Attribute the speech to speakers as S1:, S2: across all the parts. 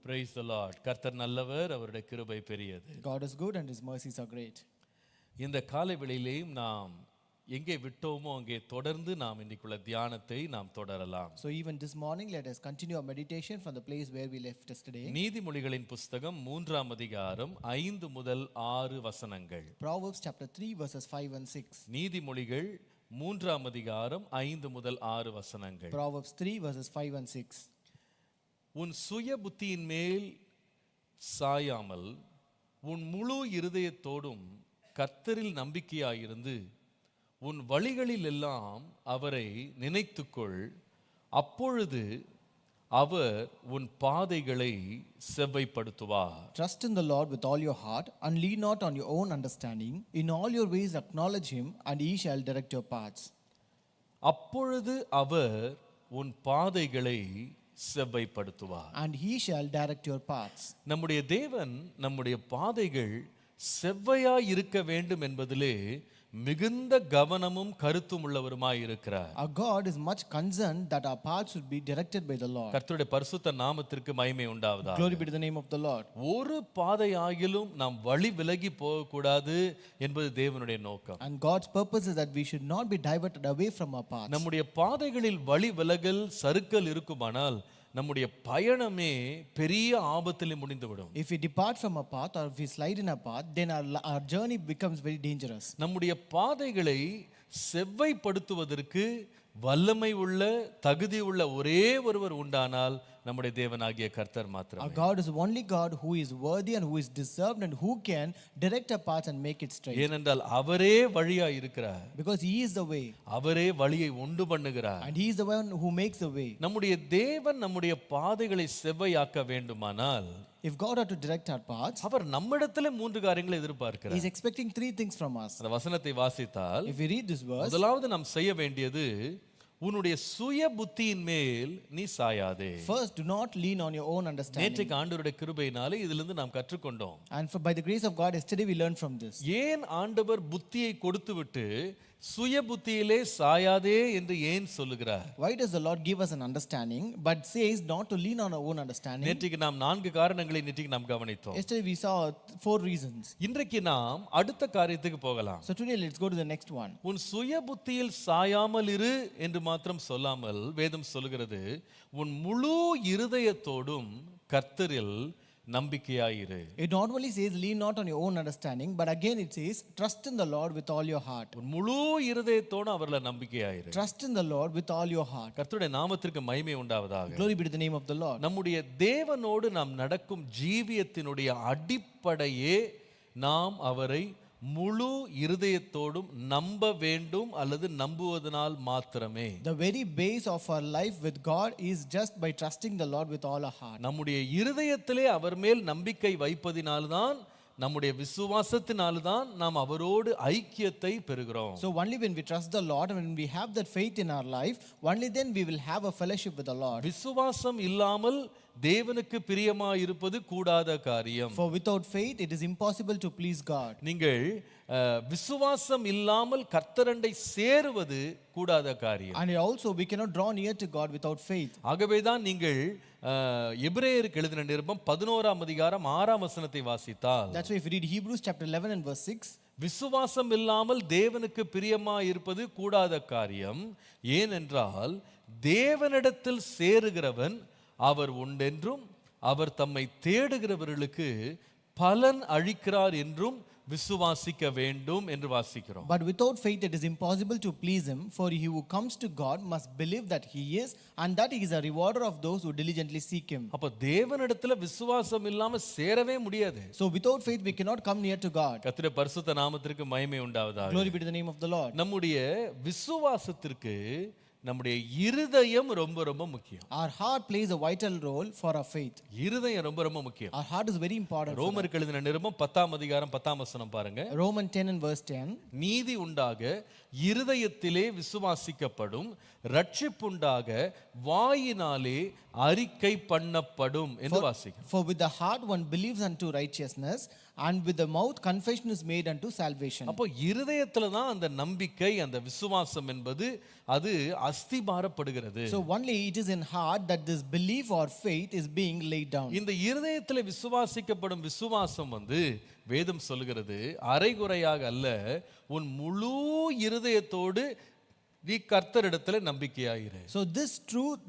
S1: Praise the Lord. கர்த்தர் நல்லவர், அவருடைய கிருபை பெரியது.
S2: God is good and his mercies are great.
S1: இந்த காலை வேளையிலேயும் நாம் எங்கே விட்டோமோ அங்கே தொடர்ந்து நாம் இன்னைக்குள்ள தியானத்தை நாம் தொடரலாம்.
S2: So even this morning let us continue our meditation from the place where we left yesterday.
S1: நீதிமொழிகளின் புஸ்தகம் 3ஆம் அதிகாரம் 5 முதல் 6 வசனங்கள்.
S2: Proverbs chapter 3 verses 5 and 6.
S1: நீதிமொழிகள் 3ஆம் அதிகாரம் 5 முதல் 6 வசனங்கள்.
S2: Proverbs 3 verses 5 and 6.
S1: உன் சுய புத்தியின் மேல் சாயாமல் உன் முழு இருதயத்தோடும் கர்த்தரில் நம்பிக்கையாயிருந்து உன் வழிகளில் எல்லாம் அவரை நினைத்துக்கொள், அப்பொழுது அவர் உன் பாதைகளை செவ்வைப்படுத்துவார்.
S2: Trust in the Lord with all your heart and lean not on your own understanding. In all your ways acknowledge him and he shall direct your paths.
S1: அப்பொழுது அவர் உன் பாதைகளை செவ்வைப்படுத்துவார்.
S2: And he shall direct your paths.
S1: நம்முடைய தேவன் நம்முடைய பாதைகள் செவ்வையாய் இருக்க வேண்டும் என்பதிலே மிகுந்த கவனமும் கருத்தும் உள்ளவருமாய் இருக்கிறார்.
S2: Our God is much concerned that our paths should be directed by the Lord.
S1: கர்த்தருடைய பரிசுத்த நாமத்திற்கு மகிமை உண்டாவதாக.
S2: Glory be to the name of the Lord.
S1: ஒரு பாதையாகிலும் நாம் வழி விலகி போகக்கூடாது என்பது தேவனுடைய நோக்கம்.
S2: And God's purpose is that we should not be diverted away from our paths.
S1: நம்முடைய பாதைகளில் வழி விலகல் சறுக்கல் இருக்குமானால் நம்முடைய பயணமே பெரிய ஆபத்தில் முடிந்துவிடும்.
S2: If we depart from a path or if we slide in a path, then our journey becomes very dangerous.
S1: நம்முடைய பாதைகளை செவ்வைப்படுத்துவதற்கு வல்லமை உள்ள தகுதி உள்ள ஒரே ஒருவர் உண்டானால் நம்முடைய தேவனாகிய கர்த்தர் மாத்திரமே.
S2: Our God is the only God who is worthy and who is deserved and who can direct our paths and make it straight.
S1: ஏனென்றால் அவரே வழியாய் இருக்கிறார்.
S2: Because he is the way.
S1: அவரே வழியை உண்டு பண்ணுகிறார்.
S2: And he is the one who makes the way.
S1: நம்முடைய தேவன் நம்முடைய பாதைகளை செவ்வையாக்க வேண்டுமானால்,
S2: If God are to direct our paths,
S1: அவர் நம்மிடத்திலே 3 காரியங்களை
S2: he
S1: எதிர்பார்க்கிறார்.
S2: is expecting 3 things from us.
S1: அந்த வசனத்தை வாசித்தால்
S2: If we read this verse,
S1: முதலாவது நாம் செய்ய வேண்டியது, உன்னுடைய சுய புத்தியின் மேல் நீ சாயாதே.
S2: first, do not lean on your own understanding.
S1: நேற்றைக்கு ஆண்டவருடைய கிருபையினாலே இதிலிருந்து நாம் கற்றுக்கொண்டோம்.
S2: And by the grace of God, yesterday we learned from this.
S1: ஏன் ஆண்டவர் புத்தியை கொடுத்துவிட்டு சுய புத்தியிலே சாயாதே என்று ஏன் சொல்லுகிறார்?
S2: Why does the Lord give us an understanding but says not to lean on our own understanding?
S1: நேற்றைக்கு நாம் 4 காரணங்களை நேற்றைக்கு நாம் கவனித்தோம்.
S2: Yesterday we saw 4 reasons.
S1: இன்றைக்கு நாம் அடுத்த காரியத்துக்கு போகலாம்.
S2: So today let's go to the next one.
S1: உன் சுய புத்தியில் சாயாமல் இரு என்று மாத்திரம் சொல்லாமல் வேதம் சொல்லுகிறது, உன் முழு இருதயத்தோடும் கர்த்தரில் நம்பிக்கையாயிரு.
S2: It not only says lean not on your own understanding, but again it says trust in the Lord with all your heart.
S1: உன் முழு இருதயத்தோடு அவர்ல நம்பிக்கையாயிரு.
S2: Trust in the Lord with all your heart.
S1: கர்த்தருடைய நாமத்திற்கு மகிமை உண்டாவதாக.
S2: Glory be to the name of the Lord.
S1: நம்முடைய தேவனோடு நாம் நடக்கும் ஜீவியத்தினுடைய அடிப்படையே நாம் அவரை முழு இருதயத்தோடும் நம்ப வேண்டும் அல்லது நம்புவதனால் மாத்திரமே.
S2: The very base of our life with God is just by trusting the Lord with all our heart.
S1: நம்முடைய இருதயத்திலே அவர் மேல் நம்பிக்கை வைப்பதினால்தான், நம்முடைய விசுவாசத்தினால்தான் நாம் அவரோடு ஐக்கியத்தை பெறுகிறோம்.
S2: So only when we trust the Lord and when we have that faith in our life, only then we will have a fellowship with the Lord.
S1: விசுவாசம் இல்லாமல் தேவனுக்கு பிரியமாய் இருப்பது கூடாத காரியம்.
S2: For without faith it is impossible to please God.
S1: நீங்கள் விசுவாசம் இல்லாமல் கர்த்தரண்டை சேருவது கூடாத காரியம்.
S2: And also we cannot draw near to God without faith.
S1: ஆகவேதான் நீங்கள் எபிரேயருக்கு எழுதின நிருபம் 11ஆம் அதிகாரம் 6ஆம் வசனத்தை வாசித்தால்,
S2: That's why if you read Hebrews chapter 11 and verse 6,
S1: விசுவாசம் இல்லாமல் தேவனுக்கு பிரியமாய் இருப்பது கூடாத காரியம், ஏனென்றால் தேவனிடத்தில் சேருகிறவன் அவர் உண்டென்றும் அவர் தம்மை தேடுகிறவர்களுக்கு பலன் அளிக்கிறார் என்றும் விசுவாசிக்க வேண்டும் என்று வாசிக்கிறோம்.
S2: But without faith it is impossible to please him, for he who comes to God must believe that he is and that he is a rewarder of those who diligently seek him.
S1: அப்ப தேவனிடத்துல விசுவாசம் இல்லாம சேரவே முடியாது.
S2: So without faith we cannot come near to God.
S1: கர்த்தருடைய பரிசுத்த நாமத்திற்கு மகிமை உண்டாவதாக.
S2: Glory be to the name of the Lord.
S1: நம்முடைய விசுவாசத்திற்கு நம்முடைய இருதயம் ரொம்ப ரொம்ப முக்கியம்.
S2: Our heart plays a vital role for our faith.
S1: இருதயம் ரொம்ப ரொம்ப முக்கியம்.
S2: Our heart is very important.
S1: ரோமருக்கு எழுதின நிருபம் 10ஆம் அதிகாரம் 10ஆம் வசனம் பாருங்க.
S2: Romans 10 and verse 10.
S1: நீதி உண்டாக இருதயத்திலே விசுவாசிக்கப்படும், ரட்சிப்புண்டாக வாயினாலே அறிக்கை பண்ணப்படும் என்று வாசிக்கிறோம்.
S2: For with the heart one believes unto righteousness and with the mouth confession is made unto salvation.
S1: அப்போ இருதயத்துல தான் அந்த நம்பிக்கை, அந்த விசுவாசம் என்பது அது அஸ்திபாரப்படுகிறது.
S2: So only it is in heart that this belief or faith is being laid down.
S1: இந்த இருதயத்துல விசுவாசிக்கப்படும் விசுவாசம் வேதம் சொல்லுகிறது அரைகுறையாக அல்ல, உன் முழு இருதயத்தோடு நீ கர்த்தரிடத்துல நம்பிக்கையாயிரு.
S2: So this truth,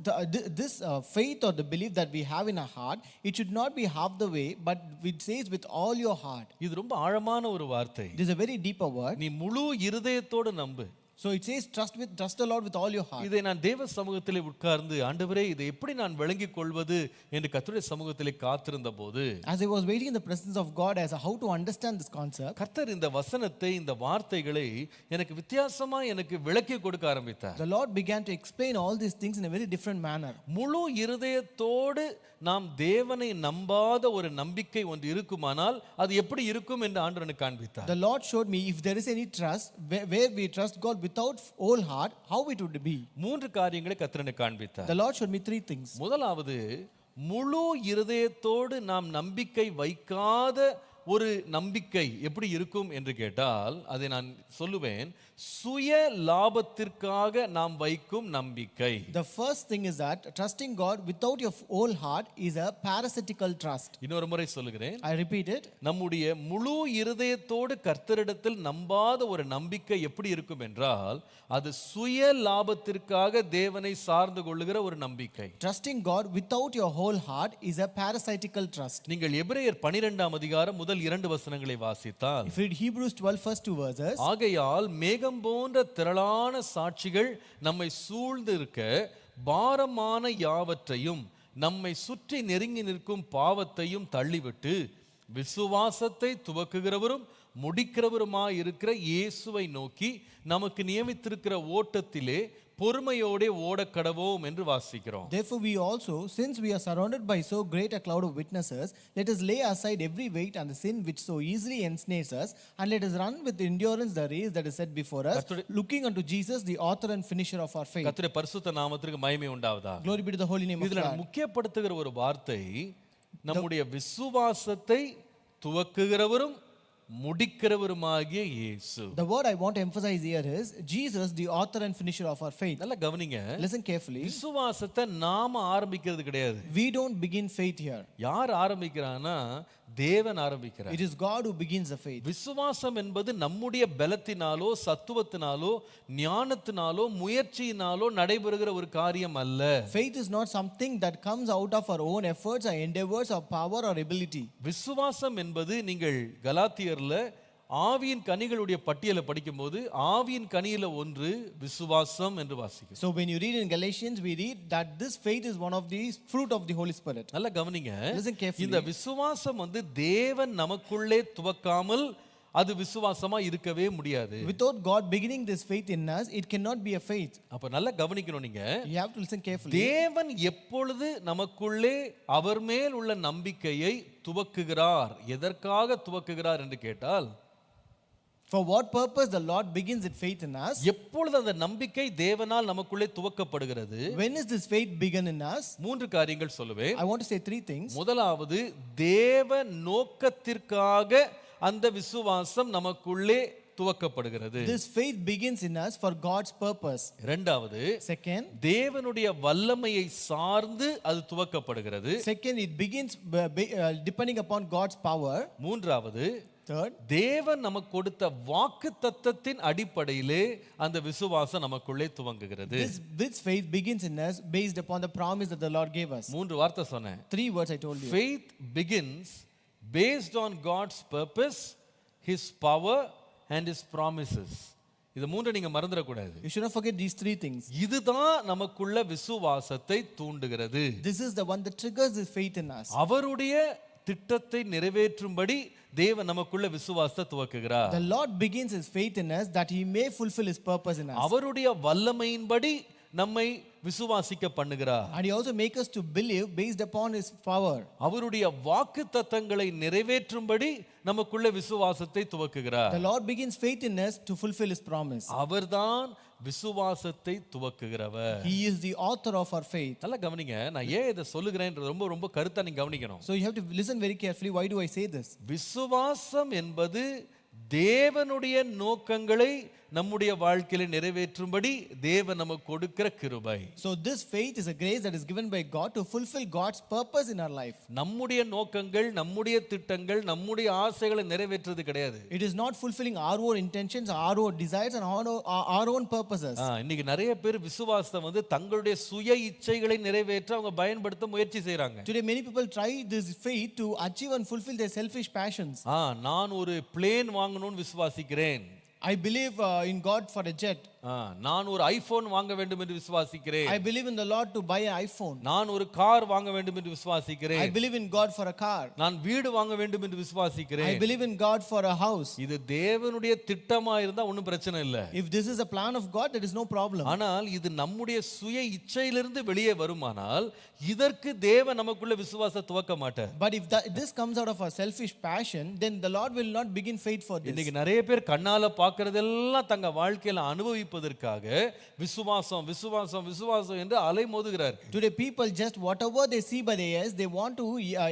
S2: this faith or the belief that we have in our heart, it should not be half the way, but it says with all your heart.
S1: இது ரொம்ப ஆழமான ஒரு வார்த்தை.
S2: It is a very deeper word.
S1: நீ முழு இருதயத்தோடு நம்பு.
S2: So it says trust the Lord with all your heart.
S1: இதை நான் தேவ சமூகத்திலே உட்கார்ந்து ஆண்டவரே இதை எப்படி நான் விளங்கிக் கொள்வது என்று கர்த்தருடைய சமூகத்திலே காத்திருந்த போது,
S2: As I was waiting in the presence of God as how to understand this concept,
S1: கர்த்தர் இந்த வசனத்தை, இந்த வார்த்தைகளை எனக்கு வித்தியாசமா எனக்கு விளக்கி கொடுக்க ஆரம்பித்தார்.
S2: the Lord began to explain all these things in a very different manner.
S1: முழு இருதயத்தோடு நாம் தேவனை நம்பாத ஒரு நம்பிக்கை ஒன்று இருக்குமானால் அது எப்படி இருக்கும் என்று ஆண்டவர் எனக்கு காண்பித்தார்.
S2: The Lord showed me if there is any trust where we trust God without whole heart, how it would be.
S1: மூன்று காரியங்களை கர்த்தர் எனக்கு காண்பித்தார்.
S2: The Lord showed me three things.
S1: முதலாவது, முழு இருதயத்தோடு நாம் நம்பிக்கை வைக்காத ஒரு நம்பிக்கை எப்படி இருக்கும் என்று கேட்டால் அதை நான் சொல்லுவேன், சுய லாபத்திற்காக நாம் வைக்கும் நம்பிக்கை.
S2: The first thing is that trusting God without your whole heart is a parasitical trust.
S1: இன்னொரு முறை சொல்லுகிறேன்,
S2: I repeat it.
S1: நம்முடைய முழு இருதயத்தோடு கர்த்தரிடத்தில் நம்பாத ஒரு நம்பிக்கை எப்படி இருக்கும் என்றால் அது சுய லாபத்திற்காக தேவனை சார்ந்து கொள்ளுகிற ஒரு நம்பிக்கை.
S2: Trusting God without your whole heart is a parasitical trust.
S1: நீங்கள் எபிரேயர் 12 அதிகாரம் முதல் 2 வசனங்களை வாசித்தால்,
S2: If you read Hebrews 12 first 2 verses,
S1: ஆகையால் மேகம் போன்ற திரளான சாட்சிகள் நம்மை சூழ்ந்து இருக்க பாரமான யாவற்றையும் நம்மை சுற்றி நெருங்கி நிற்கும் பாவத்தையும் தள்ளிவிட்டு விசுவாசத்தை துவக்குகிறவரும் முடிக்கிறவருமாய் இருக்கிற இயேசுவை நோக்கி நமக்கு நியமித்திருக்கிற ஓட்டத்திலே பொறுமையோடே ஓடக்கடவோம் என்று வாசிக்கிறோம்.
S2: Therefore we also, since we are surrounded by so great a cloud of witnesses, let us lay aside every weight and the sin which so easily ensnares us, and let us run with endurance the race that is set before us, looking unto Jesus, the author and finisher of our faith.
S1: கர்த்தருடைய பரிசுத்த நாமத்திற்கு மகிமை உண்டாவதாக.
S2: Glory be to the holy name of
S1: இதுல
S2: God.
S1: முக்கியப்படுத்துகிற ஒரு வார்த்தை, நம்முடைய விசுவாசத்தை துவக்குகிறவரும் முடிக்கிறவருமாகிய இயேசு.
S2: The word I want to emphasize here is Jesus, the author and finisher of our faith.
S1: நல்லா கவனிங்க.
S2: Listen carefully.
S1: விசுவாசத்தை நாம ஆரம்பிக்கிறது கிடையாது.
S2: We don't begin faith here.
S1: யார் ஆரம்பிக்கிறானா தேவன் ஆரம்பிக்கிறார்.
S2: It is God who begins the faith.
S1: விசுவாசம் என்பது நம்முடைய பலத்தினாலோ சத்துவத்தினாலோ ஞானத்தினாலோ முயற்சியினாலோ நடைபெறுகிற ஒரு காரியம் அல்ல.
S2: Faith is not something that comes out of our own efforts or endeavors or power or ability.
S1: விசுவாசம் என்பது நீங்கள் கலாத்தியர்ல ஆவியின் கனிகளுடைய பட்டியலை படிக்கும்போது ஆவியின் கனியில ஒன்று விசுவாசம் என்று வாசிக்கிறோம்.
S2: So when you read in Galatians, we read that this faith is one of the fruit of the Holy Spirit.
S1: நல்லா கவனிங்க.
S2: Listen carefully.
S1: இந்த விசுவாசம் தேவன் நமக்குள்ளே துவக்காமல் அது விசுவாசமா இருக்கவே முடியாது.
S2: Without God beginning this faith in us, it cannot be a faith.
S1: அப்ப நல்லா கவனிக்கணும் நீங்க.
S2: You have to listen carefully.
S1: தேவன் எப்பொழுது நமக்குள்ளே அவர் மேல் உள்ள நம்பிக்கையை துவக்குகிறார், எதற்காக துவக்குகிறார் என்று கேட்டால்,
S2: For what purpose the Lord begins its faith in us?
S1: எப்பொழுது அந்த நம்பிக்கை தேவனால் நமக்குள்ளே துவக்கப்படுகிறது?
S2: When is this faith begun in us?
S1: மூன்று காரியங்கள் சொல்லுவேன்.
S2: I want to say three things.
S1: முதலாவது, தேவ நோக்கத்திற்காக அந்த விசுவாசம் நமக்குள்ளே துவக்கப்படுகிறது.
S2: This faith begins in us for God's purpose.
S1: இரண்டாவது,
S2: Second,
S1: தேவனுடைய வல்லமையை சார்ந்து அது துவக்கப்படுகிறது.
S2: second, it begins depending upon God's power.
S1: மூன்றாவது,
S2: Third,
S1: தேவன் நமக்கு கொடுத்த வாக்குத்தத்தத்தின் அடிப்படையிலே அந்த விசுவாசம் நமக்குள்ளே துவங்குகிறது.
S2: this faith begins in us based upon the promise that the Lord gave us.
S1: மூன்று வார்த்தை சொன்னேன்.
S2: Three words I told you.
S1: Faith begins based on God's purpose, His power and His promises. இது மூன்று நீங்க மறந்துட கூடாது.
S2: You should not forget these three things.
S1: இதுதான் நமக்குள்ள விசுவாசத்தை தூண்டுகிறது.
S2: This is the one that triggers this faith in us.
S1: அவருடைய திட்டத்தை நிறைவேற்றும்படி தேவன் நமக்குள்ள விசுவாசத்தை துவக்குகிறார்.
S2: The Lord begins his faith in us that he may fulfill his purpose in us.
S1: அவருடைய வல்லமையின்படி நம்மை விசுவாசிக்க பண்ணுகிறார்.
S2: And he also makes us to believe based upon his power.
S1: அவருடைய வாக்குத்தத்தங்களை நிறைவேற்றும்படி நமக்குள்ள விசுவாசத்தை துவக்குகிறார்.
S2: The Lord begins faith in us to fulfill his promise.
S1: அவர்தான் விசுவாசத்தை துவக்குகிறவர்.
S2: He is the author of our faith.
S1: நல்லா கவனிங்க, நான் ஏன் இதை சொல்லுகிறேன் ரொம்ப ரொம்ப கருத்தா நீங்க கவனிக்கணும்.
S2: So you have to listen very carefully. Why do I say this?
S1: விசுவாசம் என்பது தேவனுடைய நோக்கங்களை நம்முடைய வாழ்க்கையில நிறைவேற்றும்படி தேவன் நமக்கு கொடுக்கிற கிருபை.
S2: So this faith is a grace that is given by God to fulfill God's purpose in our life.
S1: நம்முடைய நோக்கங்கள், நம்முடைய திட்டங்கள், நம்முடைய ஆசைகளை நிறைவேற்றுறது கிடையாது.
S2: It is not fulfilling our own intentions, our own desires and our own purposes.
S1: இன்னைக்கு நிறைய பேர் விசுவாசம் வந்து தங்களுடைய சுய இச்சைகளை நிறைவேற்ற அவங்க பயன்படுத்த முயற்சி செய்றாங்க.
S2: Today many people try this faith to achieve and fulfill their selfish passions.
S1: நான் ஒரு பிளேன் வாங்கணும்னு விசுவாசிக்கிறேன்.
S2: I believe in God for a jet.
S1: நான் ஒரு ஐபோன் வாங்க வேண்டும் என்று விசுவாசிக்கிறேன்.
S2: I believe in the Lord to buy an iPhone.
S1: நான் ஒரு கார் வாங்க வேண்டும் என்று விசுவாசிக்கிறேன்.
S2: I believe in God for a car.
S1: நான் வீடு வாங்க வேண்டும் என்று விசுவாசிக்கிறேன்.
S2: I believe in God for a house.
S1: இது தேவனுடைய திட்டமா இருந்தா ஒண்ணும் பிரச்சனை இல்ல.
S2: If this is a plan of God, there is no problem.
S1: ஆனால் இது நம்முடைய சுய இச்சையிலிருந்து வெளியே வருமானால் இதற்கு தேவன் நமக்குள்ள விசுவாசத்தை துவக்க மாட்டார்.
S2: But if this comes out of a selfish passion, then the Lord will not begin faith for this.
S1: இன்னைக்கு நிறைய பேர் கண்ணால பார்க்கறதெல்லாம் தங்க வாழ்க்கையில அனுபவிப்பதற்காக விசுவாசம் விசுவாசம் விசுவாசம் என்று அலைமோதுகிறார்.
S2: Today people just whatever they see by their ears, they want to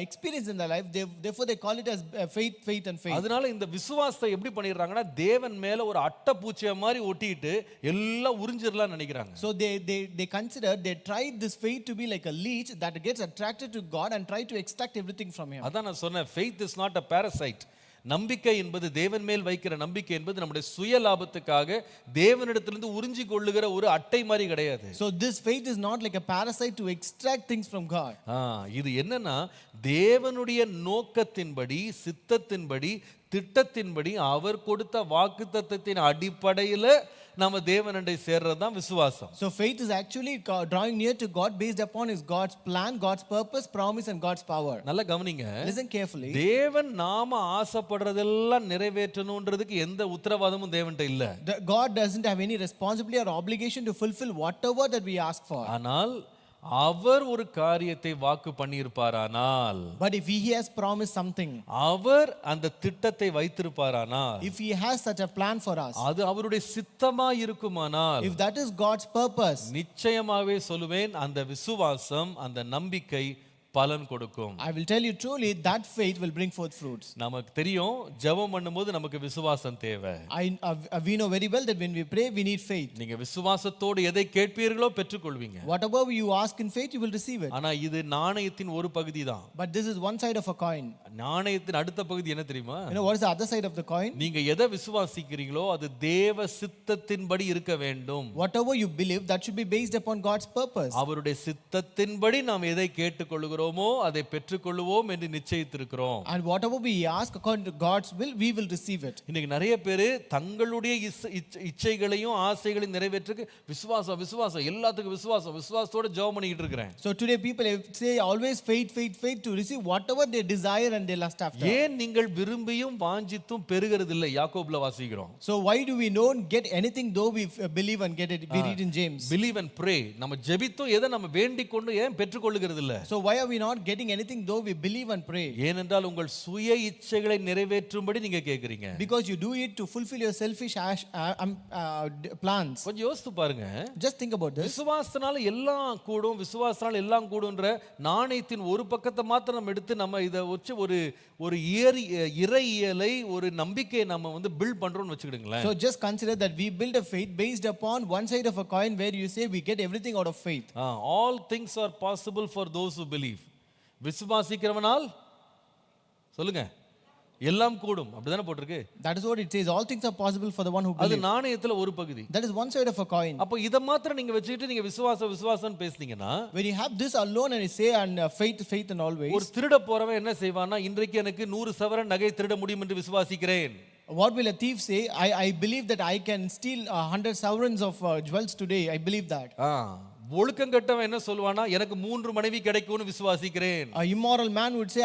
S2: experience in their life. Therefore they call it as faith, faith and faith.
S1: அதனால இந்த விசுவாசத்தை எப்படி பண்ணிடுறாங்கன்னா தேவன் மேல ஒரு அட்டை பூச்சிய மாதிரி ஒட்டிட்டு எல்லாம் உறிஞ்சிரலாம் நினைக்கிறாங்க.
S2: So they consider, they tried this faith to be like a leech that gets attracted to God and try to extract everything from him.
S1: அதான் நான் சொன்னேன், faith is not a parasite. நம்பிக்கை என்பது தேவன் மேல் வைக்கிற நம்பிக்கை என்பது நம்முடைய சுய லாபத்துக்காக தேவனிடத்திலிருந்து உறிஞ்சி கொள்ளுகிற ஒரு அட்டை மாதிரி கிடையாது.
S2: So this faith is not like a parasite to extract things from God.
S1: இது என்னன்னா தேவனுடைய நோக்கத்தின்படி, சித்தத்தின்படி, திட்டத்தின்படி அவர் கொடுத்த வாக்குத்தத்தத்தின் அடிப்படையில் நாம தேவனண்டை சேர்றது தான் விசுவாசம்.
S2: So faith is actually drawing near to God based upon his God's plan, God's purpose, promise and God's power.
S1: நல்லா கவனிங்க.
S2: Listen carefully.
S1: தேவன் நாம ஆசைப்படுறதெல்லாம் நிறைவேற்றணும்ன்றதுக்கு எந்த உத்தரவாதமும் தேவன்ட்ட இல்ல.
S2: God doesn't have any responsibility or obligation to fulfill whatever that we ask for.
S1: ஆனால் அவர் ஒரு காரியத்தை வாக்கு பண்ணியிருப்பாரானால்,
S2: but if he has promised something,
S1: அவர் அந்த திட்டத்தை வைத்திருப்பாரானால்,
S2: if he has such a plan for us,
S1: அது அவருடைய சித்தமா இருக்குமானால்,
S2: if that is God's purpose,
S1: நிச்சயமாவே சொல்லுவேன் அந்த விசுவாசம், அந்த நம்பிக்கை பலன் கொடுக்கும்.
S2: I will tell you truly that faith will bring forth fruits.
S1: நமக்கு தெரியும் ஜெபம் பண்ணும்போது நமக்கு விசுவாசம் தேவை.
S2: We know very well that when we pray we need faith.
S1: நீங்க விசுவாசத்தோடு எதை கேட்பீர்களோ பெற்றுக்கொள்வீங்க.
S2: Whatever you ask in faith you will receive it.
S1: ஆனா இது நாணயத்தின் ஒரு பகுதி தான்.
S2: But this is one side of a coin.
S1: நாணயத்தின் அடுத்த பகுதி என்ன தெரியுமா?
S2: You know what is the other side of the coin?
S1: நீங்க எதை விசுவாசிக்கிறீங்களோ அது தேவ சித்தத்தின்படி இருக்க வேண்டும்.
S2: Whatever you believe, that should be based upon God's purpose.
S1: அவருடைய சித்தத்தின்படி நாம் எதை கேட்டுக்கொள்கிறோமோ அதை பெற்றுக்கொள்வோம் என்று நிச்சயித்திருக்கிறோம்.
S2: And whatever we ask according to God's will, we will receive it.
S1: இன்னைக்கு நிறைய பேர் தங்களுடைய இச்சைகளையும் ஆசைகளையும் நிறைவேற்றுக்கு விசுவாசம் விசுவாசம் எல்லாத்துக்கும் விசுவாசம் விசுவாசத்தோட ஜெபம் பண்ணிட்டு இருக்கறேன்.
S2: So today people say always faith faith faith to receive whatever they desire and they lust after.
S1: ஏன் நீங்கள் விரும்பியும் வாஞ்சித்தும் பெறுகிறது இல்லை? யாக்கோபுல வாசிக்கிறோம்.
S2: So why do we not get anything though we believe and get it? We read in James.
S1: Believe and pray. நம்ம ஜெபித்தோம் எதை நம்ம வேண்டிக் கொண்டு ஏன் பெற்றுக்கொள்கிறது இல்லை?
S2: So why are we not getting anything though we believe and pray?
S1: ஏனென்றால் உங்கள் சுய இச்சைகளை நிறைவேற்றும்படி நீங்க கேக்குறீங்க.
S2: Because you do it to fulfill your selfish plans.
S1: கொஞ்சம் யோசித்து பாருங்க.
S2: Just think about this.
S1: விசுவாசனால எல்லாம் கூடும், விசுவாசனால எல்லாம் கூடும்ன்ற நாணயத்தின் ஒரு பக்கத்தை மாத்திரம் நம்ம எடுத்து நம்ம இதை வச்சு ஒரு இறையியலை ஒரு நம்பிக்கையை நம்ம வந்து பில்ட் பண்றோம்னு வச்சுக்கிடுங்களேன்.
S2: So just consider that we build a faith based upon one side of a coin where you say we get everything out of faith.
S1: All things are possible for those who believe. விசுவாசிக்கிறவனால் சொல்லுங்க எல்லாம் கூடும், அப்படிதானே போட்டிருக்கு?
S2: That is what it says. All things are possible for the one who believes.
S1: அது நாணயத்துல ஒரு பகுதி.
S2: That is one side of a coin.
S1: அப்ப இத மாத்திரம் நீங்க வச்சிட்டு நீங்க விசுவாசம் பேசுனீங்கன்னா,
S2: when you have this alone and you say and faith and always,
S1: ஒரு திருட போறவன் என்ன செய்வானா, இன்றைக்கு எனக்கு 100 சவரன் நகை திருட முடியும் என்று விசுவாசிக்கிறேன்.
S2: What will a thief say? I believe that I can steal 100 sovereigns of jewels today. I believe that.
S1: ஒழுக்கம் கெட்டவன் என்ன சொல்லுவானா, எனக்கு 3 மனைவி கிடைக்கும்னு விசுவாசிக்கிறேன்.
S2: A immoral man would say,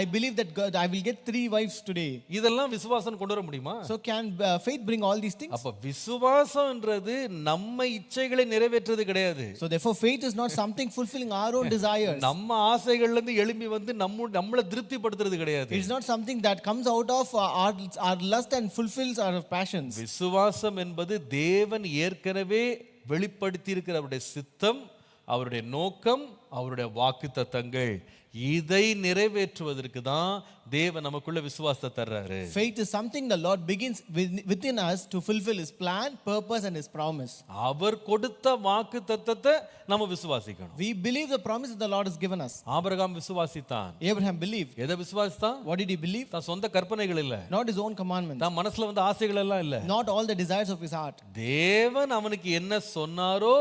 S2: I believe that God, I will get 3 wives today.
S1: இதெல்லாம் விசுவாசம் கொண்டு வர முடியுமா?
S2: So can faith bring all these things?
S1: அப்ப விசுவாசம்ன்றது நம்ம இச்சைகளை நிறைவேற்றுறது கிடையாது.
S2: So therefore faith is not something fulfilling our own desires.
S1: நம்ம ஆசைகள்ல இருந்து எழும்பி வந்து நம்மள திருப்திப்படுத்துறது கிடையாது.
S2: It is not something that comes out of our lust and fulfills our passions.
S1: விசுவாசம் என்பது தேவன் ஏற்கனவே வெளிப்படுத்தி இருக்கிற அவருடைய சித்தம், அவருடைய நோக்கம், அவருடைய வாக்குத்தத்தங்கள், இதை நிறைவேற்றுவதற்கு தான் தேவன் நமக்குள்ள விசுவாசத்தை தர்றாரு.
S2: Faith is something the Lord begins within us to fulfill his plan, purpose and his promise.
S1: அவர் கொடுத்த வாக்குத்தத்தத்தை நம்ம விசுவாசிக்கணும்.
S2: We believe the promise that the Lord has given us.
S1: Abraham விசுவாசித்தான்.
S2: Abraham believed.
S1: எதை விசுவாசித்தான்?
S2: What did he believe?
S1: தான் சொந்த கற்பனைகள் இல்ல,
S2: Not his own commandments.
S1: தான் மனசுல வந்து ஆசைகள் எல்லாம் இல்ல,
S2: Not all the desires of his heart.
S1: தேவன் அவனுக்கு என்ன சொன்னாரோ